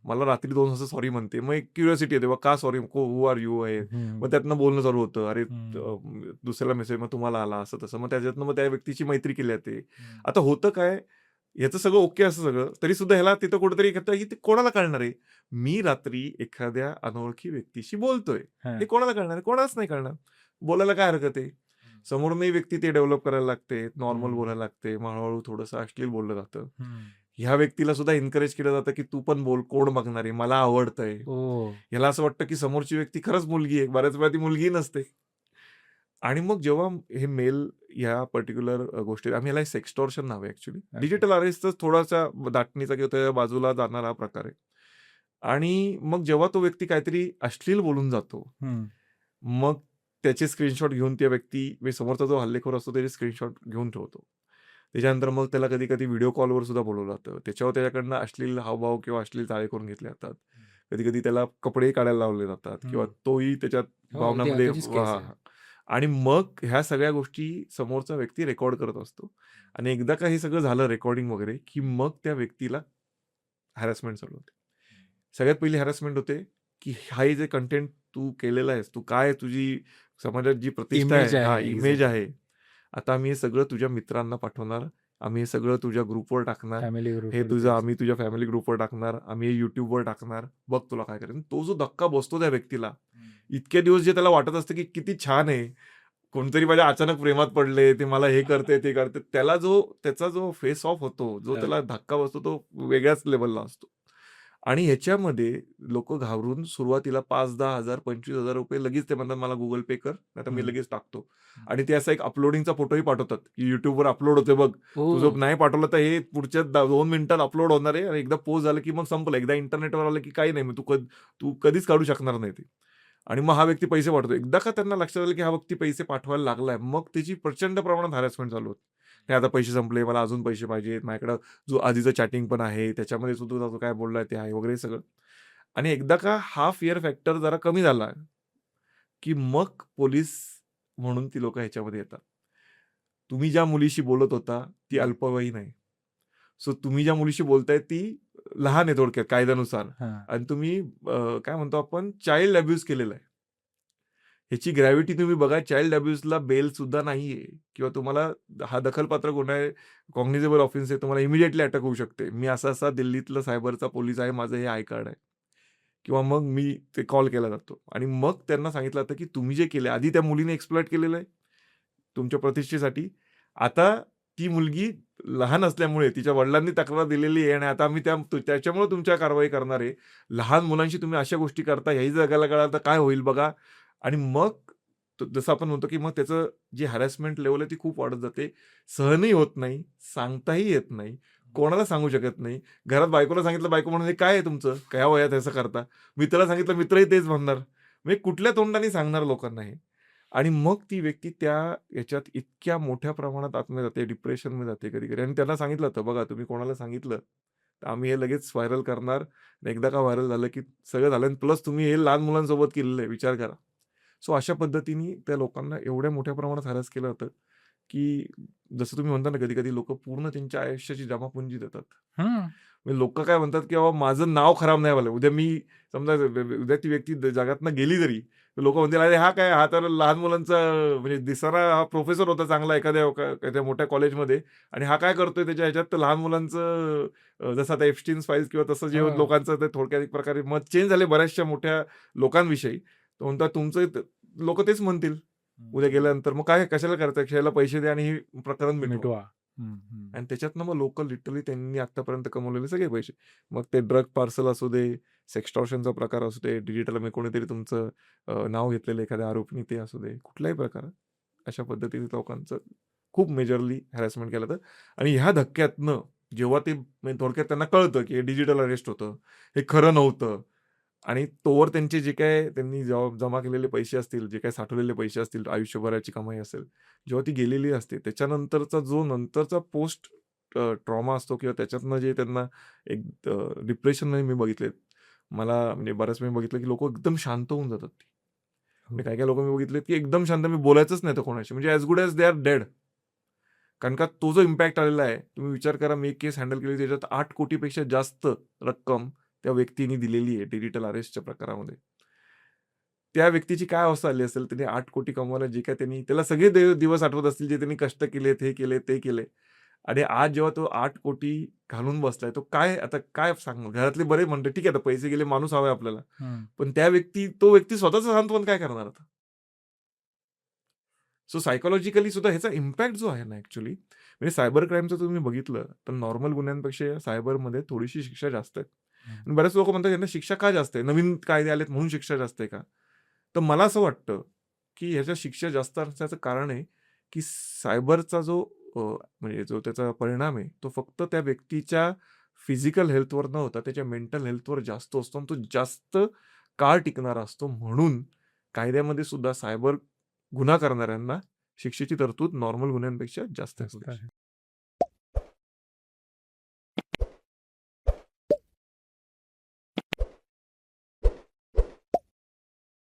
मला रात्री 2 वाजता सॉरी म्हणते. मग एक क्युरिओसिटी येते, का सॉरी, हू आर यू आहे. मग त्यातनं बोलणं चालू होतं. अरे दुसऱ्याला मेसेज, मग तुम्हाला आला, असं तसं. मग त्याच्यातनं मग त्या व्यक्तीची मैत्री केली जाते. आता होतं काय, ह्याचं सगळं ओके असं सगळं, तरी सुद्धा ह्याला तिथं कुठेतरी ते कोणाला कळणार आहे, मी रात्री एखाद्या अनोळखी व्यक्तीशी बोलतोय, हे कोणाला कळणार आहे? कोणालाच नाही कळणार. बोलायला काय हरकत आहे. समोरही व्यक्ती ते डेव्हलप करायला लागते, नॉर्मल बोलायला लागते, मग हळूहळू थोडंसं अश्लील बोललं जातं. ह्या व्यक्तीला सुद्धा एनकरेज केलं जातं, की तू पण बोल, कोण बघणार आहे, मला आवडतंय. याला असं वाटतं, की समोरची व्यक्ती खरंच मुलगी आहे. बऱ्याच वेळा ती मुलगी नसते. आणि मग जेव्हा हे मेल या पर्टिक्युलर गोष्टी, आम्ही याला सेक्सटॉर्शन नाव आहे ऍक्च्युली. डिजिटल अरेस्टच थोडासा दाटणीचा किंवा त्या बाजूला जाणारा प्रकार आहे. आणि मग जेव्हा तो व्यक्ती काहीतरी अश्लील बोलून जातो, मग त्याचे स्क्रीनशॉट घेऊन त्या व्यक्ती, समोरचा जो हल्लेखोर असतो त्याचे स्क्रीनशॉट घेऊन ठेवतो. त्याच्यानंतर मग त्याला कधी कधी व्हिडिओ कॉलवर सुद्धा बोलवलं जातं. त्याच्यावर त्याच्याकडनं अश्लील हावभाव किंवा अश्लील चाळे करून घेतले जातात. कधी कधी त्याला कपडे काढायला लावले जातात, किंवा तोही त्याच्यात भावनामध्ये. आणि मग ह्या सगळ्या गोष्टी समोरचा व्यक्ती रेकॉर्ड करत असतो. आणि एकदा का हे सगळं झालं रेकॉर्डिंग वगैरे, की मग त्या व्यक्तीला हॅरॅसमेंट चालू होते. सगळ्यात पहिली हॅरॅसमेंट होते, की हा जे कंटेंट तू केलेला आहेस, तू काय, तुझी समाजात जी प्रतिष्ठा आहे, इमेज आहे, आता आम्ही हे सगळं तुझ्या मित्रांना पाठवणार, आम्ही हे सगळं तुझ्या ग्रुपवर टाकणार, हे तुझं आम्ही तुझ्या फॅमिली ग्रुपवर टाकणार, आम्ही हे युट्यूबवर टाकणार, बघ तुला काय करायचं. तो जो धक्का बसतो त्या व्यक्तीला, इतके दिवस जे त्याला वाटत असतं की किती छान आहे, कोणतरी माझ्या अचानक प्रेमात पडले, ते मला हे करते ते करते, त्याचा जो फेस ऑफ होतो, जो त्याला धक्का बसतो, तो वेगळ्याच लेवलला असतो. आणि ह्याच्यामध्ये लोक घाबरून सुरुवातीला 5-10,000 25,000 रुपये लगेच ते म्हणतात, मला गुगल पे कर, नाही तर मी लगेच टाकतो. आणि ते असा एक अपलोडिंगचा फोटोही पाठवतात, की युट्यूबवर अपलोड होते बघ, तुझं नाही पाठवलं तर हे पुढच्या 2 मिनिटात अपलोड होणार आहे. आणि एकदा पोस्ट झालं की मग संपलं. एकदा इंटरनेटवर आलं की काही नाही, मग तू कधीच काढू शकणार नाही ते. आणि मग हा व्यक्ती पैसे पाठवतो. एकदा का त्यांना लक्षात आलं की हा व्यक्ती पैसे पाठवायला लागलाय, मग त्याची प्रचंड प्रमाणात हॅरॅसमेंट चालू होते. नाही आता पैसे संपले, मला अजून पैसे पाहिजेत, माझ्याकडं जो आधीचं चॅटिंग पण आहे, त्याच्यामध्ये सुद्धा तो काय बोललाय ते आहे वगैरे सगळं. आणि एकदा का हा फिअर फॅक्टर जरा कमी झाला, की मग पोलीस म्हणून ती लोकं ह्याच्यामध्ये येतात. तुम्ही ज्या मुलीशी बोलत होता ती अल्पवयीन आहे. सो तुम्ही ज्या मुलीशी बोलताय ती लहान आहे थोडक्यात कायद्यानुसार हां. आणि तुम्ही काय म्हणतो आपण चाइल्ड अब्यूज केलेला आहे. ह्याची ग्रॅव्हिटी तुम्ही बघा, चाइल्ड अब्यूजला बेल सुद्धा नाहीये किंवा तुम्हाला हा दखलपात्र गुन्हा आहे, कॉग्निझेबल ऑफेन्स आहे, तुम्हाला इमिडिएटली अटक होऊ शकते. मी असा दिल्लीतला सायबरचा पोलीस आहे, माझं हे आय कार्ड आहे. किंवा मग मी ते कॉल केला जातो आणि मग त्यांना सांगितलं जातं, की तुम्ही जे केलंय आधी त्या मुलीने एक्सप्लॉइट केलेलं आहे तुमच्या प्रतिष्ठेसाठी. आता ती मुलगी लहान असल्यामुळे तिच्या वडिलांनी तक्रार दिलेली आहे आणि आता आम्ही त्याच्यामुळे तुमच्या कारवाई करणार आहे. लहान मुलांशी तुम्ही अशा गोष्टी करता हेही जगाला कळालं तर काय होईल बघा. आणि मग जसं आपण म्हणतो, की मग त्याचं जी हॅरॅसमेंट लेव्हल आहे ती खूप वाढत जाते. सहनही होत नाही, सांगताही येत नाही, कोणाला सांगू शकत नाही. घरात बायकोला सांगितलं, बायको म्हणून काय आहे तुमचं? काय वयात असं करता? मित्राला सांगितलं, मित्रही तेच म्हणणार. म्हणजे कुठल्या तोंडाने सांगणार लोकांना हे? आणि मग ती व्यक्ती त्या याच्यात इतक्या मोठ्या प्रमाणात आतमध्ये जाते, डिप्रेशनमध्ये जाते कधी-कधी आणि त्यांना सांगितलं जातं, बघा तुम्ही कोणाला सांगितलं, तर आम्ही हे लगेच व्हायरल करणार. आणि एकदा का व्हायरल झालं, की सगळं झालं प्लस तुम्ही हे लहान मुलांसोबत केलेलं आहे, विचार करा. सो अशा पद्धतीने त्या लोकांना एवढ्या मोठ्या प्रमाणात हॅरॅस केलं जातं, की जसं तुम्ही म्हणता ना, कधी-कधी लोकं पूर्ण त्यांच्या आयुष्याची जमापुंजी देतात. हं. म्हणजे लोकं काय म्हणतात, की बाबा माझं नाव खराब नाही व्हायला. उद्या मी समजा उद्या ती व्यक्ती जगातनं गेली जरी, तर लोकं म्हणतील, "अरे हा काय? हा तर लहान मुलांचा म्हणजे दिसणारा हा प्रोफेसर होता चांगला एखाद्या मोठ्या कॉलेजमध्ये आणि हा काय करतोय त्याच्या ह्याच्यात?" तर लहान मुलांचं जसं आता एप्स्टीन्स फाइल्स किंवा तसं जे हो. लोकांचं ते थोडक्यात एक प्रकारे मत चेंज झाले बऱ्याचशा मोठ्या लोकांविषयी. तर म्हणतात तुमचं लोकं तेच म्हणतील उद्या गेल्यानंतर, "मग काय कशाला करताय? ह्याला पैसे द्या आणि हे प्रकरण मिटवा." मिटवा. हं, हं. आणि त्याच्यातनं मग लोकं लिटरली त्यांनी आत्तापर्यंत कमवलेले सगळे पैसे. मग ते ड्रग पार्सल असू दे, सेक्स्टॉर्शनचा प्रकार असू दे, डिजिटल मी कोणीतरी तुमचं नाव घेतलेलं एखाद्या आरोपीने ते असू दे, कुठलाही प्रकार. अशा पद्धतीने लोकांचं खूप मेजरली हॅरॅसमेंट केलं जातं. आणि ह्या धक्क्यातनं जेव्हा ते म्हणजे थोडक्यात त्यांना कळतं, की हे डिजिटल अरेस्ट होतं, हे खरं नव्हतं आणि तोवर त्यांचे जे काही त्यांनी जमा केलेले पैसे असतील, जे काही साठवलेले पैसे असतील, आयुष्यभराची कमाई असेल, जेव्हा ती गेलेली असते, त्याच्यानंतरचा जो नंतरचा पोस्ट ट्रॉमा असतो किंवा त्याच्यातनं जे त्यांना एक डिप्रेशनमध्ये मी बघितलेत. मला म्हणजे बऱ्याच वेळी बघितलं, की लोकं एकदम शांत होऊन जातात ती. हो. म्हणजे काही-काही लोकं मी बघितलेत, की एकदम शांत मी बोलायचंच नाही तर कोणाशी. म्हणजे as good as they are dead. कारण का तो जो इम्पॅक्ट आलेला आहे, तुम्ही विचार करा मी एक केस हँडल केली त्याच्यात 8 कोटीपेक्षा जास्त रक्कम त्या व्यक्तीने दिलेली आहे डिजिटल अरेस्टच्या प्रकारामध्ये. त्या व्यक्तीची काय अवस्था झाली असेल, त्याने 8 कोटी कमवायला जे काही त्यांनी त्याला सगळे दिवस आठवत असतील, जे त्यांनी कष्ट केलेत, हे केले, ते केले. आणि आज जेव्हा तो 8 कोटी घालून बसलाय, तो काय आता काय सांगणार? घरातले बरे म्हणतात, "ठीक आहे, आता पैसे गेले, माणूस हवाय आपल्याला." हं. पण तो व्यक्ती स्वतःचं सांत्वन काय करणार आता? सो सायकॉलॉजिकली सुद्धा ह्याचा इम्पॅक्ट जो आहे ना ॲक्चुअली, म्हणजे सायबर क्राईमचं तुम्ही बघितलं, तर नॉर्मल गुन्ह्यांपेक्षा सायबरमध्ये थोडीशी शिक्षा जास्त आहे. हं. आणि बरेच लोकं म्हणतात, "यांना शिक्षा का जास्त आहे? नवीन कायदे आलेत म्हणून शिक्षा जास्त आहे का?" तर मला असं वाटतं, की ह्याच्या शिक्षा जास्त असण्याचं कारण आहे, की सायबरचा जो म्हणजे जो त्याचा परिणाम आहे, तो फक्त त्या व्यक्तीच्या फिजिकल हेल्थवर न होता त्याच्या मेंटल हेल्थवर जास्त असतो आणि तो जास्त काळ टिकणारा असतो. म्हणून कायद्यामध्ये सुद्धा सायबर गुन्हा करणाऱ्यांना शिक्षेची तरतूद नॉर्मल गुन्ह्यांपेक्षा जास्त जास्त असते. आहे.